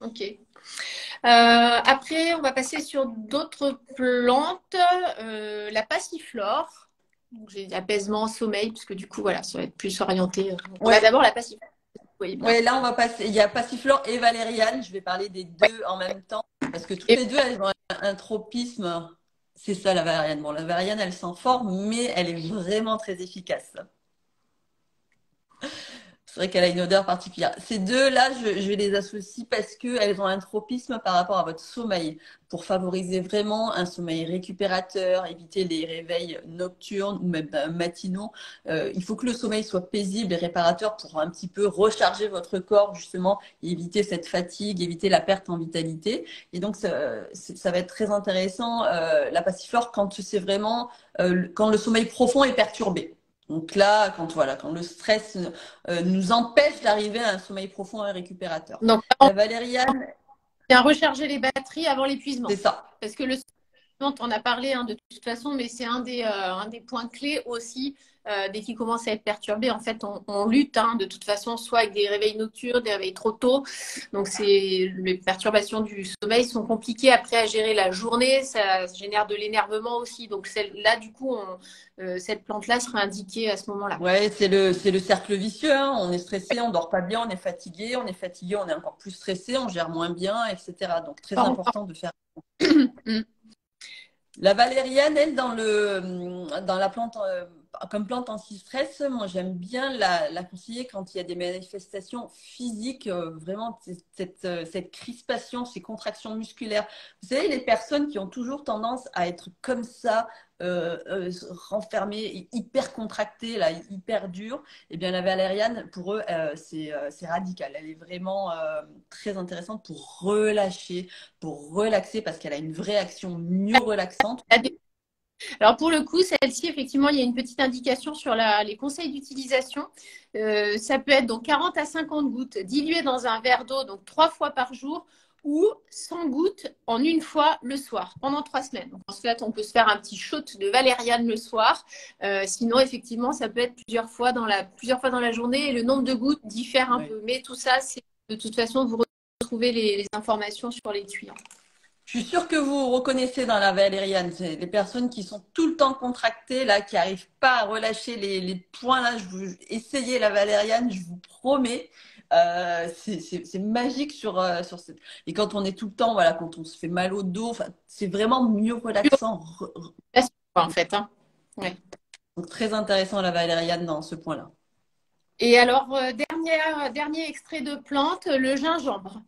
ok. Après, on va passer sur d'autres plantes. La passiflore. Donc, j'ai dit apaisement, sommeil, parce que du coup, voilà, ça va être plus orienté. On a Ouais, d'abord la passiflore. Vous voyez bien. ouais, là on va passer. Il y a passiflore et valériane. Je vais parler des Ouais. deux en même temps parce que toutes Et les deux elles ont un tropisme. C'est ça la valériane. Bon, la valériane elle sent fort, mais elle est vraiment très efficace. C'est vrai qu'elle a une odeur particulière. Ces deux-là, je les associe parce qu'elles ont un tropisme par rapport à votre sommeil pour favoriser vraiment un sommeil récupérateur, éviter les réveils nocturnes ou même matinaux. Il faut que le sommeil soit paisible et réparateur pour un petit peu recharger votre corps, justement, et éviter cette fatigue, éviter la perte en vitalité. Et donc, ça va être très intéressant, la passiflore, quand c'est vraiment, quand le sommeil profond est perturbé. Donc là, quand le stress nous empêche d'arriver à un sommeil profond et récupérateur. donc, on La valériane, vient recharger les batteries avant c'est l'épuisement. ça. Parce que le dont on a parlé de toute façon, mais c'est un des points clés aussi. Dès qu'il commence à être perturbé, en fait, on lutte de toute façon, soit avec des réveils nocturnes, des réveils trop tôt. Donc, les perturbations du sommeil sont compliquées après à gérer la journée. Ça génère de l'énervement aussi. Donc, là, du coup, cette plante-là sera indiquée à ce moment-là. Ouais, c'est le cercle vicieux, hein. On est stressé, on dort pas bien, on est fatigué, on est encore plus stressé, on gère moins bien, etc. Donc très important de faire. La valériane, elle, dans la plante, comme plante anti-stress, moi j'aime bien la conseiller quand il y a des manifestations physiques, vraiment cette crispation, ces contractions musculaires. Vous savez, les personnes qui ont toujours tendance à être comme ça, renfermées, hyper contractées, là, hyper dures, eh bien la valériane, pour eux, c'est radical. Elle est vraiment très intéressante pour relaxer parce qu'elle a une vraie action myo-relaxante. Alors pour le coup, celle-ci, effectivement, il y a une petite indication sur les conseils d'utilisation. Ça peut être donc 40 à 50 gouttes diluées dans un verre d'eau, donc 3 fois par jour, ou 100 gouttes en une fois le soir, pendant 3 semaines. Donc, en fait, on peut se faire un petit shot de valériane le soir. Sinon, effectivement, ça peut être plusieurs fois dans la journée et le nombre de gouttes diffère un Ouais. peu. Mais tout ça, c'est de toute façon, vous retrouvez les informations sur les tuyaux. Je suis sûre que vous reconnaissez dans la valériane, c'est les personnes qui sont tout le temps contractées, là, qui n'arrivent pas à relâcher les points, là. Essayez la valériane, je vous promets. C'est magique sur cette. Et quand on est tout le temps, voilà, quand on se fait mal au dos, enfin, c'est vraiment mieux relaxant. En fait, hein. Ouais. Donc, très intéressant la valériane dans ce point-là. Et alors, dernier extrait de plante, le gingembre.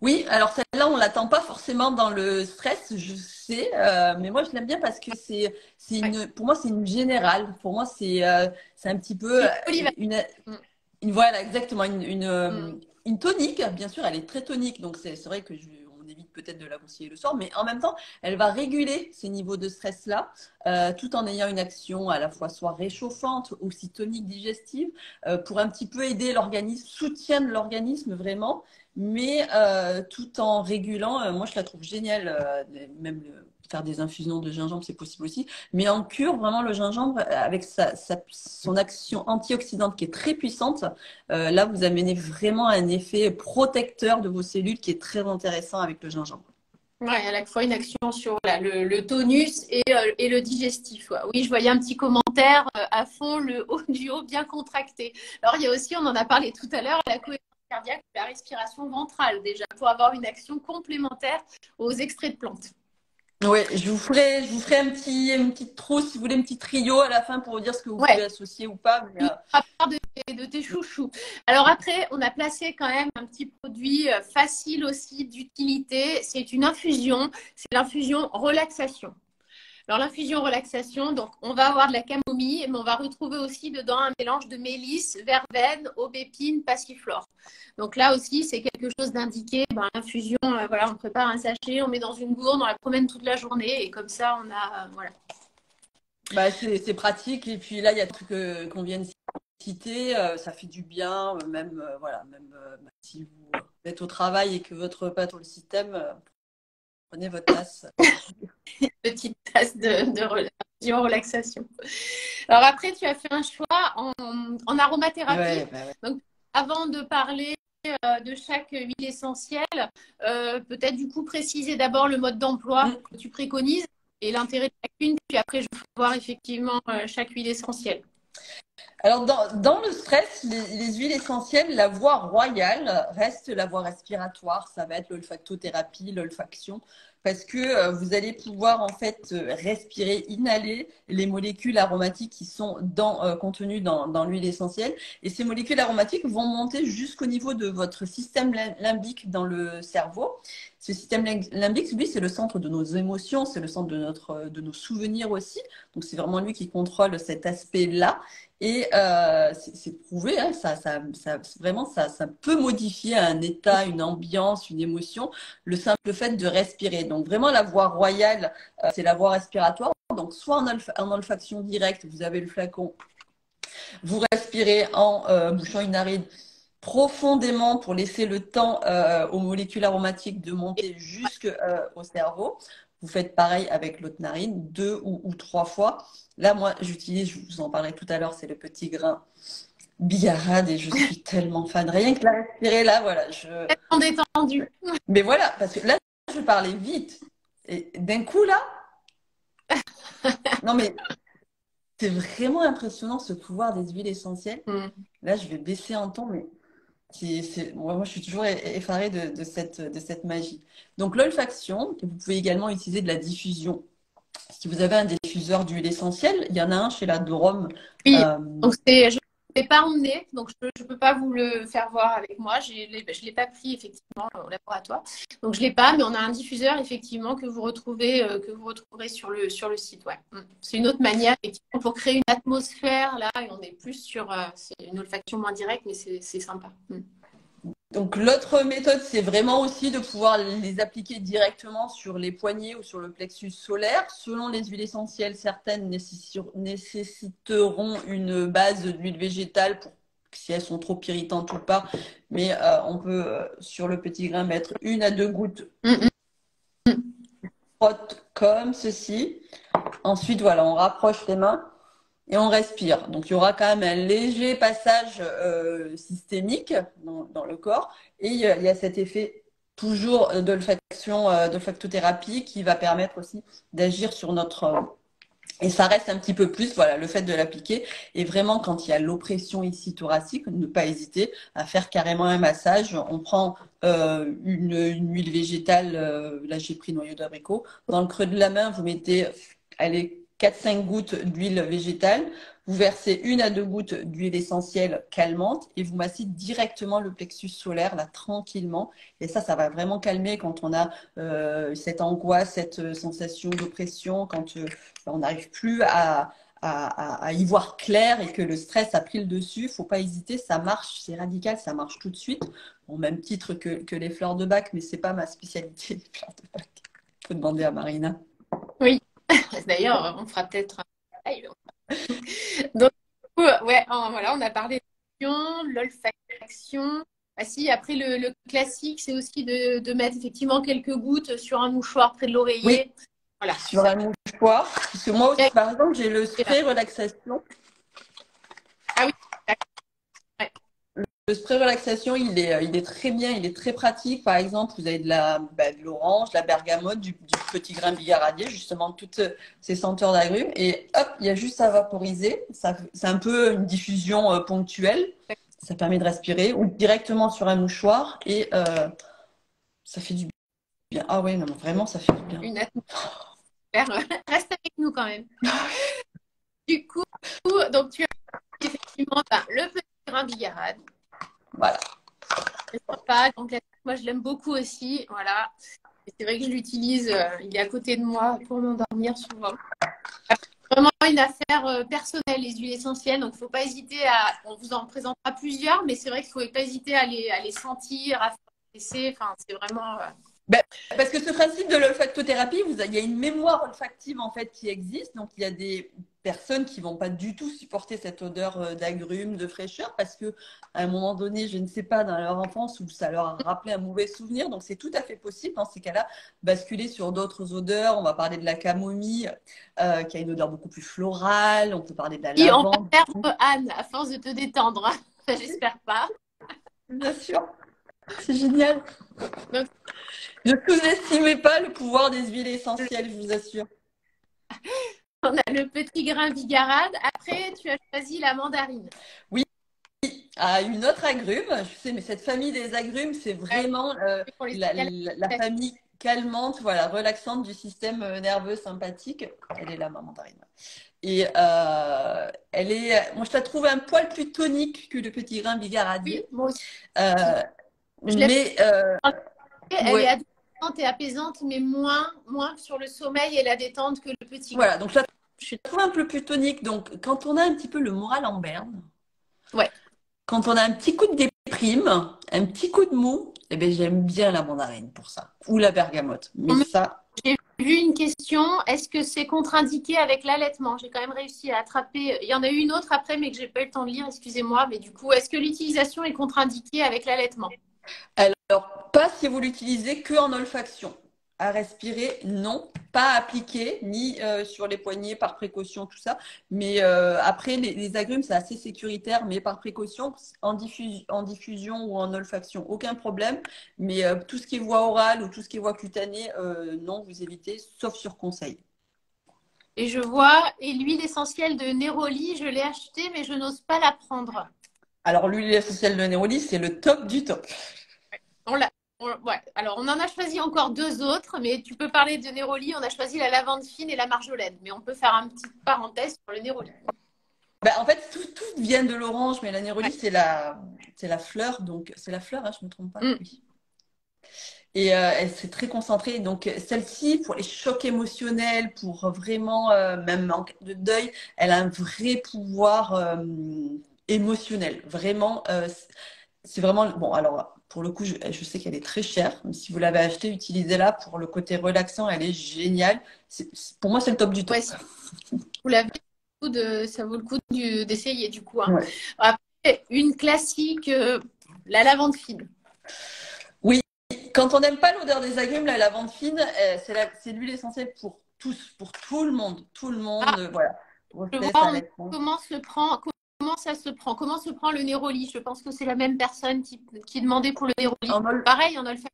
Oui, alors celle-là, on l'attend pas forcément dans le stress, je sais, mais moi je l'aime bien parce que Ouais. pour moi c'est une générale. Pour moi c'est un petit peu C'est l'olive. Mm, voilà exactement mm. une tonique. Bien sûr, elle est très tonique, donc c'est vrai que on évite peut-être de la conseiller le soir, mais en même temps, elle va réguler ces niveaux de stress-là, tout en ayant une action à la fois soit réchauffante, aussi tonique, digestive, pour un petit peu aider l'organisme, soutienne l'organisme vraiment mais tout en régulant, moi je la trouve géniale, même faire des infusions de gingembre, c'est possible aussi, mais en cure, vraiment le gingembre, avec son action antioxydante qui est très puissante, là vous amenez vraiment un effet protecteur de vos cellules qui est très intéressant avec le gingembre. Ouais, à la fois une action sur le tonus et le digestif. Ouais. Oui, je voyais un petit commentaire à fond, le haut du haut bien contracté. Alors, il y a aussi, on en a parlé tout à l'heure, la cohérence cardiaque, la respiration ventrale déjà, pour avoir une action complémentaire aux extraits de plantes. Oui, je vous ferai une petite trousse, si vous voulez, un petit trio à la fin pour vous dire ce que vous pouvez Ouais, associer ou pas. Mais, à part de tes chouchous. Alors après, on a placé quand même un petit produit facile aussi d'utilité. C'est une infusion, c'est l'infusion relaxation. Alors l'infusion relaxation, donc on va avoir de la camomille, mais on va retrouver aussi dedans un mélange de mélisse, verveine, aubépine, passiflore. Donc là aussi, c'est quelque chose d'indiqué. Ben, l'infusion, voilà, on prépare un sachet, on met dans une gourde, on la promène toute la journée et comme ça, on a, voilà. bah, c'est pratique. Et puis là, il y a tout qu'on vient de citer. Ça fait du bien, même, voilà, même si vous êtes au travail et que votre repas dans le système, prenez votre tasse. Petite tasse de relaxation. Alors après, tu as fait un choix en aromathérapie. Ouais, bah ouais. Donc, avant de parler de chaque huile essentielle, peut-être du coup préciser d'abord le mode d'emploi que tu préconises et l'intérêt de chacune, puis après je vais voir effectivement chaque huile essentielle. Alors, dans le stress, les huiles essentielles, la voie royale reste la voie respiratoire. Ça va être l'olfactothérapie, l'olfaction, parce que vous allez pouvoir en fait respirer, inhaler les molécules aromatiques qui sont contenues dans l'huile essentielle. Et ces molécules aromatiques vont monter jusqu'au niveau de votre système limbique dans le cerveau. Ce système limbique, lui, c'est le centre de nos émotions, c'est le centre de nos souvenirs aussi. Donc, c'est vraiment lui qui contrôle cet aspect-là. Et c'est prouvé, hein, vraiment, ça peut modifier un état, une ambiance, une émotion, le simple fait de respirer. Donc vraiment, la voie royale, c'est la voie respiratoire. Donc soit en olfaction directe, vous avez le flacon, vous respirez en bouchant une narine profondément pour laisser le temps aux molécules aromatiques de monter jusqu'au cerveau. Vous faites pareil avec l'autre narine, 2 ou 3 fois. Là, moi, j'utilise, je vous en parlais tout à l'heure, c'est le petit grain bigarade et je suis tellement fan. Rien que la respirer, là, voilà. En détendu. Mais voilà, parce que là, je parlais vite. Et d'un coup, là, non mais c'est vraiment impressionnant ce pouvoir des huiles essentielles. Là, je vais baisser en ton, mais moi, je suis toujours effarée de cette magie. Donc, l'olfaction, vous pouvez également utiliser de la diffusion. Si vous avez un diffuseur d'huile essentielle, il y en a un chez la Drôme. Oui, donc je ne l'ai pas emmené, donc je ne peux pas vous le faire voir avec moi. Je ne l'ai pas pris effectivement au laboratoire. Donc je ne l'ai pas, mais on a un diffuseur effectivement que vous retrouverez sur le site. Ouais. C'est une autre manière effectivement pour créer une atmosphère là, et on est plus sur c'est une olfaction moins directe, mais c'est sympa. Donc, l'autre méthode, c'est vraiment aussi de pouvoir les appliquer directement sur les poignets ou sur le plexus solaire. Selon les huiles essentielles, certaines nécessiteront une base d'huile végétale pour si elles sont trop irritantes ou pas. Mais on peut, sur le petit grain, mettre 1 à 2 gouttes frotte comme ceci. Ensuite, voilà, on rapproche les mains et on respire. Donc, il y aura quand même un léger passage systémique dans le corps. Et il y a cet effet toujours d'olfactothérapie qui va permettre aussi d'agir sur notre... et ça reste un petit peu plus, voilà, le fait de l'appliquer. Et vraiment, quand il y a l'oppression ici thoracique, ne pas hésiter à faire carrément un massage. On prend une huile végétale, là j'ai pris noyau d'abricot. Dans le creux de la main, vous mettez, allez, 4-5 gouttes d'huile végétale. Vous versez 1 à 2 gouttes d'huile essentielle calmante et vous massez directement le plexus solaire, là, tranquillement. Et ça va vraiment calmer quand on a cette angoisse, cette sensation d'oppression, quand on n'arrive plus à y voir clair et que le stress a pris le dessus. Faut pas hésiter, ça marche, c'est radical, ça marche tout de suite. Au même titre que les fleurs de bac, mais c'est pas ma spécialité, les fleurs de bac. Faut demander à Marina. Oui, d'ailleurs, on fera peut-être un live. Donc, ouais, voilà, on a parlé de l'olfaction. Ah si, après le classique, c'est aussi de mettre effectivement quelques gouttes sur un mouchoir près de l'oreiller. Oui, voilà, sur un mouchoir. Parce que moi aussi, par exemple, j'ai le spray relaxation. Ah oui, ouais. Le spray relaxation, il est très bien, il est très pratique. Par exemple, vous avez de l'orange, de la bergamote, du petit grain bigaradier, justement, toutes ces senteurs d'agrumes. Et hop, il y a juste à vaporiser. C'est un peu une diffusion ponctuelle. Ça permet de respirer ou directement sur un mouchoir et ça fait du bien. Ah ouais, non, vraiment, ça fait du bien. Une atmosphère. Reste avec nous quand même. Du coup, donc tu as effectivement le petit grain bigarade. Voilà. C'est sympa. Donc, moi, je l'aime beaucoup aussi. Voilà. Et c'est vrai que je l'utilise. Il est à côté de moi pour m'endormir souvent. Vraiment une affaire personnelle, les huiles essentielles. Donc, il ne faut pas hésiter à. On vous en présentera plusieurs, mais c'est vrai qu'il ne faut pas hésiter à les sentir, à faire laisser. Enfin, c'est vraiment. Ben, parce que ce principe de l'olfactothérapie, il y a une mémoire olfactive en fait qui existe. Donc il y a des personnes qui vont pas du tout supporter cette odeur d'agrumes, de fraîcheur, parce que à un moment donné, je ne sais pas, dans leur enfance, où ça leur a rappelé un mauvais souvenir. Donc c'est tout à fait possible dans ces cas-là basculer sur d'autres odeurs. On va parler de la camomille, qui a une odeur beaucoup plus florale. On peut parler de la Oui, on va lavande. faire Anne, à force de te détendre. J'espère pas. Bien sûr, c'est génial. Donc, Ne sous-estimez pas le pouvoir des huiles essentielles, je vous assure. on a le petit grain bigarade. Après, tu as choisi la mandarine. Oui, à une autre agrume, je sais, mais cette famille des agrumes, c'est vraiment Pour les la famille calmante, voilà, relaxante du système nerveux sympathique. Elle est là, ma mandarine. Et moi, je la trouve un poil plus tonique que le petit grain Oui, bigaradier. moi aussi. Euh, Je l'aime. mais Elle est ouais, adoucissante et apaisante, mais moins sur le sommeil et la détente que le petit grain. voilà, donc je la trouve un peu plus tonique. Donc, quand on a un petit peu le moral en berne, Ouais. quand on a un petit coup de déprime, un petit coup de mou, eh ben, j'aime bien la mandarine pour ça. Ou la bergamote. Mais ça, J'ai vu une question. Est-ce que c'est contre-indiqué avec l'allaitement? J'ai quand même réussi à attraper. Il y en a eu une autre après, mais que j'ai pas eu le temps de lire. Excusez-moi. Mais du coup, est-ce que l'utilisation est contre-indiquée avec l'allaitement? alors, pas si vous l'utilisez que en olfaction. À respirer, non. Pas appliqué, ni sur les poignets par précaution, tout ça. Mais après, les agrumes, c'est assez sécuritaire, mais par précaution, en diffusion ou en olfaction, aucun problème. Mais tout ce qui est voie orale ou tout ce qui est voie cutanée, non, vous évitez, sauf sur conseil. Et je vois, et l'huile essentielle de Néroli, je l'ai achetée, mais je n'ose pas la prendre. Alors, l'huile essentielle de Néroli, c'est le top du top. On l'a. Ouais. Alors, on en a choisi encore deux autres, mais tu peux parler de Néroli. On a choisi la lavande fine et la marjolaine, mais on peut faire une petite parenthèse sur le Néroli. Ben, en fait, tout vient de l'orange, mais la Ouais. néroli, c'est la fleur. Donc, c'est la fleur, hein, je ne me trompe pas. Mm. Oui. Et elle serait très concentrée. Donc, celle-ci, pour les chocs émotionnels, pour vraiment, même en cas de deuil, elle a un vrai pouvoir émotionnel. Vraiment, c'est vraiment. Bon, alors, pour le coup, je sais qu'elle est très chère, mais si vous l'avez achetée, utilisez-la pour le côté relaxant. Elle est géniale. Pour moi, c'est le top du top. Ouais, si vous l'avez, ça vaut le coup d'essayer du coup. Hein. Ouais. Après, une classique, la lavande fine. Oui, quand on n'aime pas l'odeur des agrumes, la lavande fine, c'est l'huile essentielle pour tous, pour tout le monde. Tout le Ah, monde, voilà. je Grossesse, vois allaitement. comment ça se prend, comment se prend le Néroli. Je pense que c'est la même personne qui demandait pour le Néroli. En, ol- Pareil, on a le fait.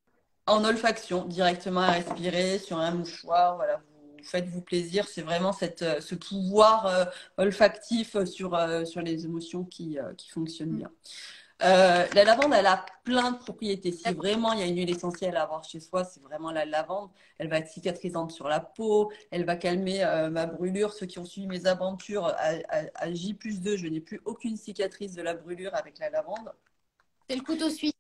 en olfaction, directement à respirer sur un mouchoir, voilà. Vous faites-vous plaisir. C'est vraiment ce pouvoir olfactif sur les émotions qui fonctionne bien. La lavande, elle a plein de propriétés. Si vraiment il y a une huile essentielle à avoir chez soi, c'est vraiment la lavande. Elle va être cicatrisante sur la peau, elle va calmer ma brûlure. Ceux qui ont suivi mes aventures à J+2, je n'ai plus aucune cicatrice de la brûlure avec la lavande. C'est le couteau suisse.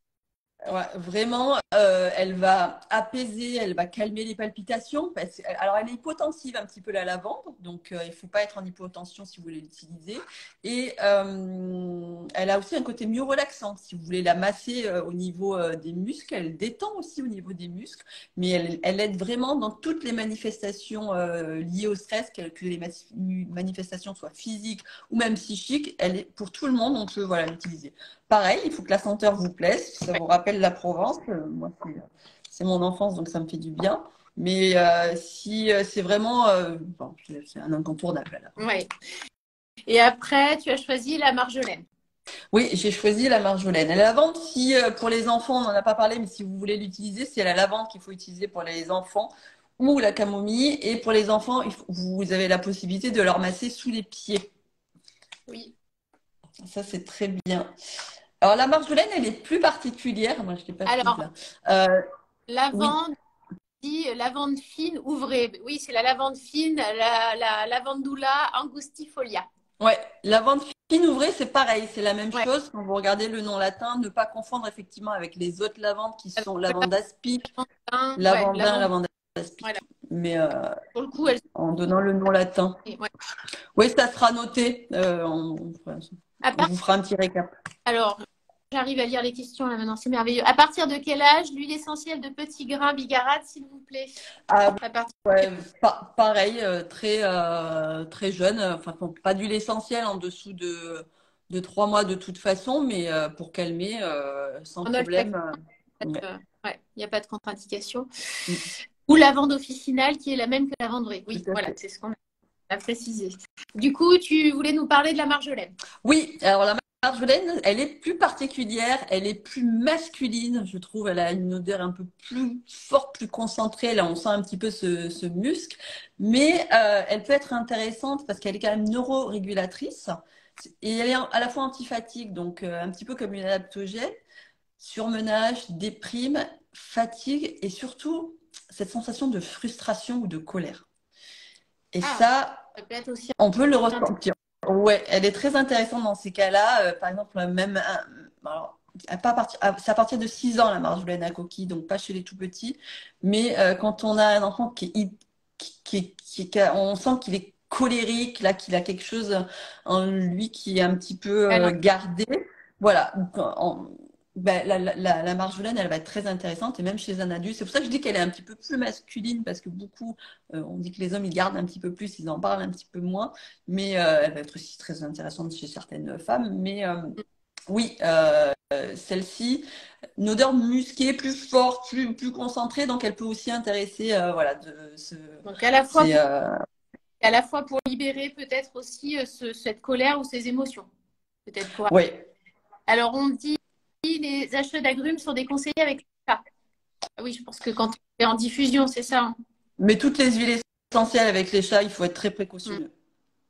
Ouais, vraiment, elle va apaiser, elle va calmer les palpitations. Alors, elle est hypotensive un petit peu la lavande, donc il ne faut pas être en hypotension si vous voulez l'utiliser. Et elle a aussi un côté mieux relaxant. Si vous voulez la masser au niveau des muscles, elle détend aussi au niveau des muscles, mais elle aide vraiment dans toutes les manifestations liées au stress, que les manifestations soient physiques ou même psychiques. Elle est pour tout le monde, on peut voilà l'utiliser. Pareil, il faut que la senteur vous plaise. Si ça vous rappelle la Provence, moi, c'est mon enfance, donc ça me fait du bien. Mais si c'est vraiment, bon, c'est un incontournable là. Ouais. Et après, tu as choisi la marjolaine. Oui, j'ai choisi la marjolaine. Et la lavande, si pour les enfants, on n'en a pas parlé, mais si vous voulez l'utiliser, c'est la lavande qu'il faut utiliser pour les enfants ou la camomille. Et pour les enfants, vous avez la possibilité de leur masser sous les pieds. Oui. Ça, c'est très bien. Alors, la marjolaine, elle est plus particulière. Moi, je l'ai pas prise Alors, là. Euh, oui, lavande, dit lavande fine, ouvrée. Oui, c'est la lavande fine, la lavandula angustifolia. ouais. Lavande fine ouvrée, c'est pareil. C'est la même Ouais, chose. Quand vous regardez le nom latin, ne pas confondre effectivement avec les autres lavandes qui sont lavande aspic, ouais, lavandin, lavande, lavande voilà. aspic. Mais Pour le coup, elle. en donnant le nom latin. Ouais. Oui, ça sera noté. À On part- vous fera un petit récap. Alors, j'arrive à lire les questions là maintenant, c'est merveilleux. À partir de quel âge l'huile essentielle de petits grains bigarade, s'il vous plaît? Ah, À partir de quel ouais, pareil, très jeune. Enfin, bon, pas d'huile essentielle en dessous de 3 mois de toute façon, mais pour calmer, sans en olfactif, problème. Ouais. ouais, il n'y a pas de contre-indication. Mm, Ou la vente officinale qui est la même que la vente vraie. tout Oui, à voilà, fait. c'est ce qu'on a précisé. Du coup, tu voulais nous parler de la marjolaine. Oui, alors la marjolaine, elle est plus particulière, elle est plus masculine, je trouve. Elle a une odeur un peu plus forte, plus concentrée. Là, on sent un petit peu ce muscle, mais elle peut être intéressante parce qu'elle est quand même neurorégulatrice et elle est à la fois antifatigue, donc un petit peu comme une adaptogène, surmenage, déprime, fatigue et surtout cette sensation de frustration ou de colère. Et Ah, ça, ça peut être aussi on peut le intéressant. ressentir. Ouais, elle est très intéressante dans ces cas-là. Par exemple, même, alors, c'est à partir de 6 ans la marjolaine à coquille, donc pas chez les tout petits. Mais quand on a un enfant on sent qu'il est colérique, là, qu'il a quelque chose en lui qui est un petit peu Alors, gardé. Voilà. Donc, ben, la marjolaine, elle va être très intéressante, et même chez un adulte. C'est pour ça que je dis qu'elle est un petit peu plus masculine, parce que beaucoup, on dit que les hommes, ils gardent un petit peu plus, ils en parlent un petit peu moins. Mais elle va être aussi très intéressante chez certaines femmes. Mais oui, celle-ci, une odeur musquée, plus forte, plus concentrée, donc elle peut aussi intéresser, voilà, donc à la fois c'est, pour, à la fois pour libérer peut-être aussi cette colère ou ces émotions. Peut-être pour. ouais. Alors, on dit les achats d'agrumes sont déconseillés avec ça. Ah oui, je pense que quand tu es en diffusion, c'est ça, hein. Mais toutes les huiles essentielles avec les chats, il faut être très Mm. précautionneux.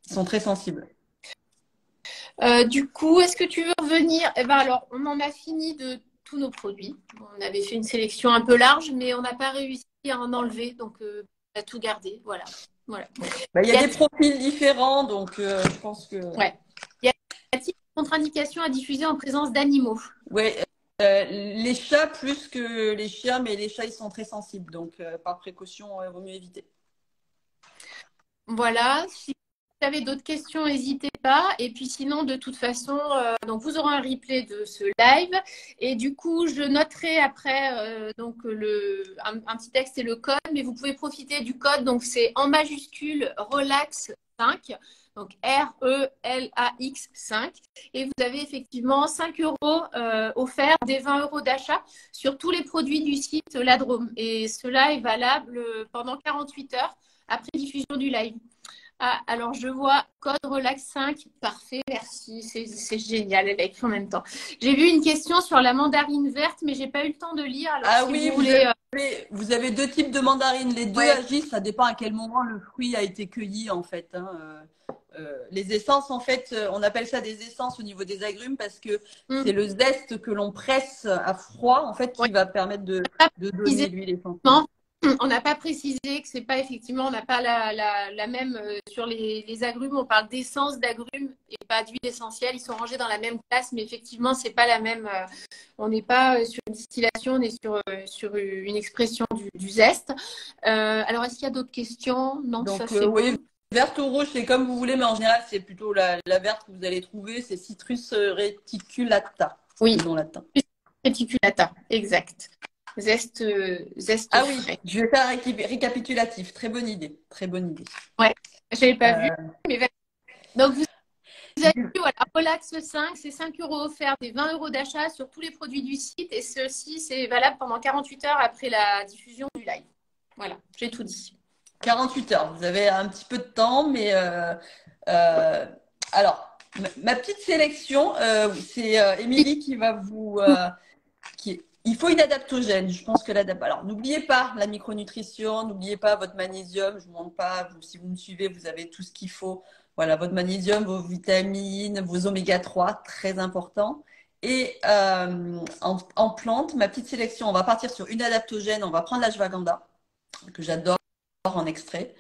Ils sont très sensibles. Du coup, est-ce que tu veux revenir? Eh ben alors, on en a fini de tous nos produits. On avait fait une sélection un peu large, mais on n'a pas réussi à en enlever, donc on a tout gardé. Voilà. Voilà. Bah, il y a Y des a-t-il profils différents, donc je pense que ouais. Y a-t-il une contre-indication à diffuser en présence d'animaux? ouais, les chats plus que les chiens, mais les chats ils sont très sensibles, donc par précaution, il vaut mieux éviter. Voilà. Si vous avez d'autres questions, n'hésitez pas. Et puis sinon, de toute façon, donc vous aurez un replay de ce live. Et du coup, je noterai après donc un petit texte et le code, mais vous pouvez profiter du code. Donc c'est en majuscule relax 5. Donc RELAX 5. Et vous avez effectivement 5 euros offerts des 20 euros d'achat sur tous les produits du site Ladrome. Et cela est valable pendant 48 heures après diffusion du live. Ah, alors je vois code relax 5. Parfait, merci. C'est génial, elle a écrit en même temps. J'ai vu une question sur la mandarine verte, mais j'ai pas eu le temps de lire. Alors Ah si oui, vous voulez. vous avez deux types de mandarines. Les deux Ouais. agissent, ça dépend à quel moment le fruit a été cueilli en fait, hein. Les essences, en fait, on appelle ça des essences au niveau des agrumes parce que c'est Hmm. le zeste que l'on presse à froid en fait Ouais. qui va permettre Pas de donner précisé, l'huile essentielle. non. On n'a pas précisé que c'est pas effectivement, on n'a pas la même sur les agrumes. On parle d'essence d'agrumes et pas d'huile essentielle. Ils sont rangés dans la même classe, mais effectivement, c'est pas la même. On n'est pas sur une distillation, on est sur une expression du zeste. Alors, est-ce qu'il y a d'autres questions? Non, ça Donc c'est oui, bon. verte ou rouge, c'est comme vous voulez, mais en général, c'est plutôt la verte que vous allez trouver, c'est Citrus reticulata, Oui, le nom latin. réticulata, exact. Zeste Ah oui, frais. je vais faire un récapitulatif. Très bonne idée, très bonne idée. Ouais, je l'avais pas vu, Euh, mais donc vous avez vu, voilà, Relax 5, c'est 5 euros offerts, des 20 euros d'achat sur tous les produits du site. Et ceci, c'est valable pendant 48 heures après la diffusion du live. Voilà, j'ai tout dit. 48 heures, vous avez un petit peu de temps, mais euh, alors, ma petite sélection, c'est Émilie qui va il faut une adaptogène. Je pense que alors, n'oubliez pas la micronutrition, n'oubliez pas votre magnésium. Je ne vous montre pas, si vous me suivez, vous avez tout ce qu'il faut. Voilà, votre magnésium, vos vitamines, vos oméga 3, très important. Et en plantes, ma petite sélection, on va partir sur une adaptogène. On va prendre l'ashwagandha, que j'adore en extrait.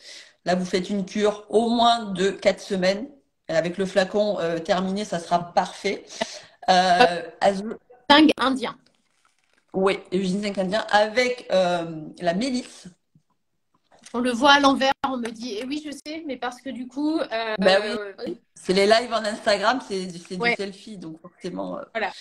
Là, vous faites une cure au moins de 4 semaines. Avec le flacon terminé, ça sera parfait. Dingue indien. Oui, le ginseng indien avec la mélisse. On le voit à l'envers, on me dit, et oui, je sais, mais parce que du coup, Ben oui, c'est les lives en Instagram, c'est du ouais, selfie, donc forcément. voilà.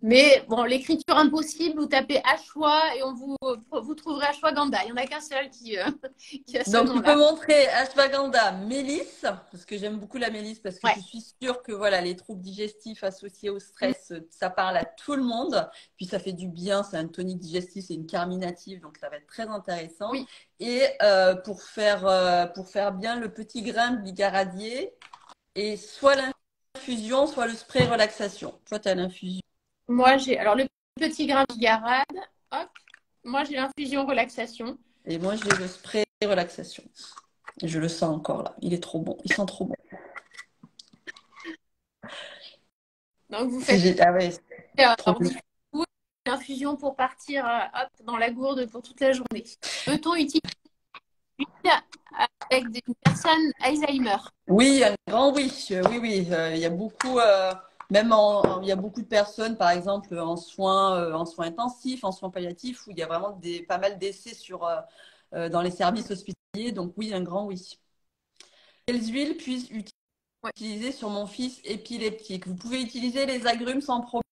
Mais bon, l'écriture impossible, vous tapez Ashwa et vous trouverez Ashwagandha. Il n'y en a qu'un seul qui a ce Donc, tu peux nom-là. montrer ashwagandha, mélisse, parce que j'aime beaucoup la mélisse, parce que Ouais. je suis sûre que voilà, les troubles digestifs associés au stress, ça parle à tout le monde. Puis ça fait du bien, c'est un tonique digestif, c'est une carminative, donc ça va être très intéressant. Oui. Et pour faire bien le petit grain de bigaradier, et soit l'infusion, soit le spray relaxation. Toi, tu as l'infusion. Moi, j'ai alors le petit grain de bigarade. Hop. Moi, j'ai l'infusion relaxation. Et moi, j'ai le spray relaxation. Et je le sens encore là. Il est trop bon. Il sent trop bon. Donc, vous faites Ah ouais, trop on bien. dit l'infusion pour partir hop, dans la gourde pour toute la journée. Peut-on utiliser avec des personnes Alzheimer? Oui, un grand oui. Oui, oui. Il y a beaucoup, il y a beaucoup de personnes, par exemple, en soins intensifs, en soins palliatifs, où il y a vraiment pas mal d'essais dans les services hospitaliers. Donc oui, un grand oui. Quelles huiles puis-je Ouais. utiliser sur mon fils épileptique? Vous pouvez utiliser les agrumes sans problème.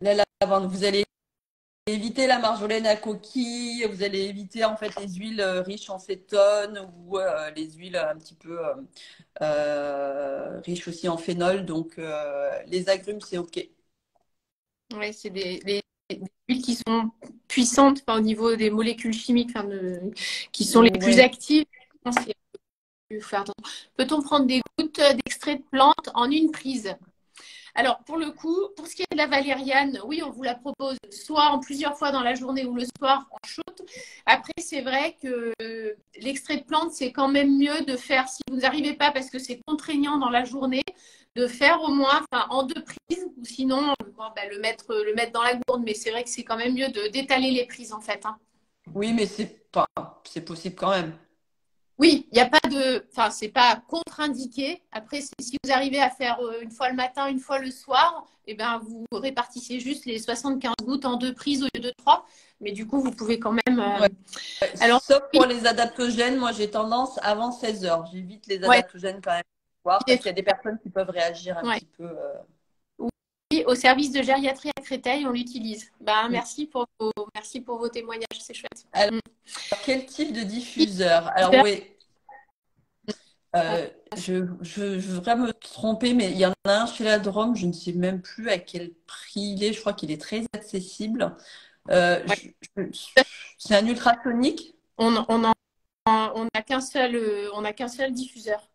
La lavande, vous allez éviter la marjolaine à coquille, vous allez éviter en fait les huiles riches en cétone ou les huiles un petit peu riches aussi en phénol. Donc les agrumes, c'est OK. Ouais, c'est des huiles qui sont puissantes enfin, au niveau des molécules chimiques qui sont les plus Ouais. actives. Peut-on prendre des gouttes d'extrait de plante en une prise? Alors, pour le coup, pour ce qui est de la valériane, oui, on vous la propose soit en plusieurs fois dans la journée ou le soir en shoot. Après, c'est vrai que l'extrait de plante, c'est quand même mieux de faire, si vous n'arrivez pas parce que c'est contraignant dans la journée, de faire au moins en deux prises ou sinon bon, bah, le mettre dans la gourde. Mais c'est vrai que c'est quand même mieux d'étaler les prises en fait. Hein. Oui, mais c'est possible quand même. Oui, il n'y a pas de. Enfin, c'est pas contre-indiqué. Après, si vous arrivez à faire une fois le matin, une fois le soir, eh ben, vous répartissez juste les 75 gouttes en deux prises au lieu de trois. Mais du coup, vous pouvez quand même. Ouais. Alors, Sauf oui, pour les adaptogènes, moi j'ai tendance avant 16 heures. J'évite les ouais, adaptogènes quand même parce qu'il y a des personnes qui peuvent réagir un ouais. petit peu. Oui, au service de gériatrie à Créteil, on l'utilise. Ben, merci pour vos témoignages, c'est chouette. Alors, quel type de diffuseur? Alors oui, je voudrais me tromper, mais il y en a un chez la Drôme, je ne sais même plus à quel prix il est. Je crois qu'il est très accessible. Euh, Ouais. je- je- c'est un ultrasonique. On n'a qu'un seul diffuseur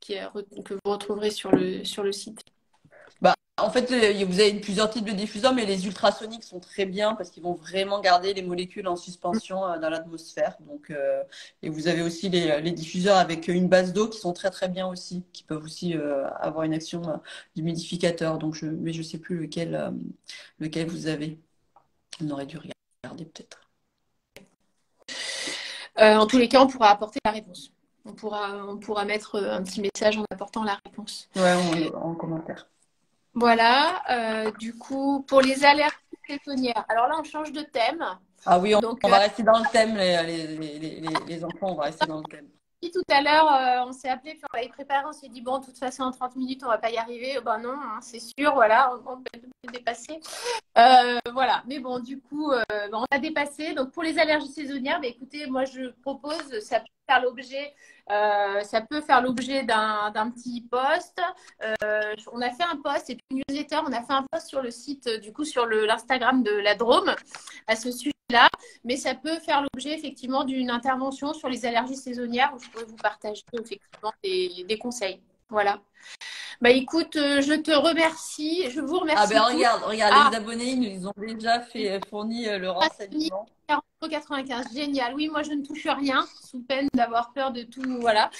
que vous retrouverez sur le site. Bah, en fait, vous avez plusieurs types de diffuseurs, mais les ultrasoniques sont très bien parce qu'ils vont vraiment garder les molécules en suspension dans l'atmosphère. Donc, et vous avez aussi les diffuseurs avec une base d'eau qui sont très très bien aussi, qui peuvent aussi avoir une action d'humidificateur. Donc, mais je sais plus lequel vous avez. On aurait dû regarder peut-être. En tous les cas, on pourra apporter la réponse. On pourra mettre un petit message en apportant la réponse. Ouais, en commentaire. Voilà. Du coup, pour les allergies saisonnières. Alors là, on change de thème. Ah oui, Donc, on va rester dans le thème, les enfants, on va rester dans le thème. tout à l'heure, on s'est appelé, puis on va y préparer. On s'est dit, bon, de toute façon, en 30 minutes, on va pas y arriver. Ben non, hein, c'est sûr, voilà, on peut dépasser. Voilà, mais bon, du coup, on a dépassé. Donc, pour les allergies saisonnières, bah, écoutez, moi, je propose, ça peut faire l'objet d'un petit post. On a fait un post et puis une newsletter, on a fait un post sur le site, du coup, sur l'Instagram de la Drôme à ce sujet-là. Mais ça peut faire l'objet, effectivement, d'une intervention sur les allergies saisonnières où je pourrais vous partager, effectivement, des conseils. Voilà. Bah écoute, je te remercie. Je vous Ah remercie ben tous. regarde, les abonnés, ils nous ont déjà fourni le renseignement. 40,95 €. Génial. Oui, moi, je ne touche rien, sous peine d'avoir peur de tout. Voilà.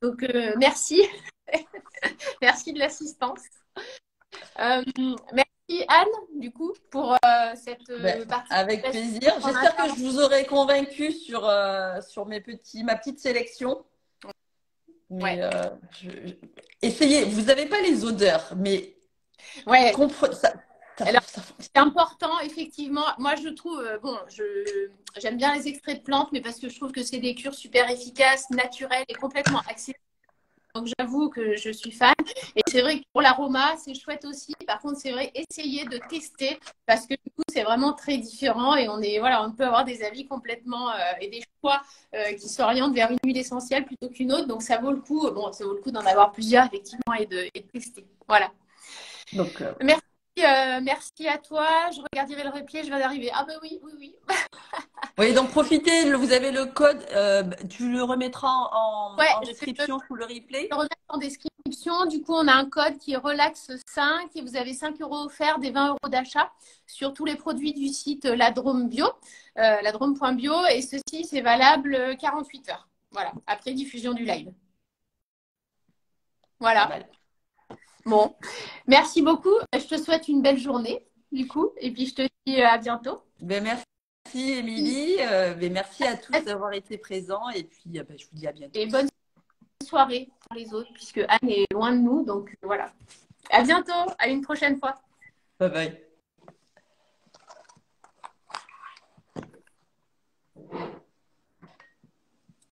Donc, merci. Merci de l'assistance. Merci Anne, du coup, pour cette Avec participation. plaisir. J'espère que je vous aurai convaincu sur, sur ma petite sélection. Mais essayez, vous n'avez pas les odeurs, mais Ouais. Alors, ça c'est important, effectivement. Moi, je trouve, bon, j'aime bien les extraits de plantes, mais parce que je trouve que c'est des cures super efficaces, naturelles et complètement accessibles. Donc, j'avoue que je suis fan. Et c'est vrai que pour l'aroma, c'est chouette aussi. Par contre, c'est vrai, essayez de tester parce que du coup, c'est vraiment très différent et on peut avoir des avis complètement et des choix qui s'orientent vers une huile essentielle plutôt qu'une autre. Donc, ça vaut le coup, ça vaut le coup d'en avoir plusieurs, effectivement, et de tester. Voilà. Donc, Merci, merci à toi. Je regarderai le replay, je vais d'arriver. Ah ben oui, oui, oui. oui, donc profitez, vous avez le code, tu le remettras Ouais, en je description sous le replay. le remettre en description. Du coup, on a un code qui est relax5 et vous avez 5 euros offerts des 20 euros d'achat sur tous les produits du site La Drôme Bio, ladrome.bio. Et ceci, c'est valable 48 heures. Voilà, après diffusion du live. Pas Voilà. mal. Bon, merci beaucoup. Je te souhaite une belle journée, du coup. Et puis, je te dis à bientôt. Ben, merci Émilie, ben, merci à tous d'avoir été présents et puis ben, je vous dis à bientôt. Et bonne soirée pour les autres, puisque Anne est loin de nous. Donc, voilà. À bientôt, à une prochaine fois. Bye bye.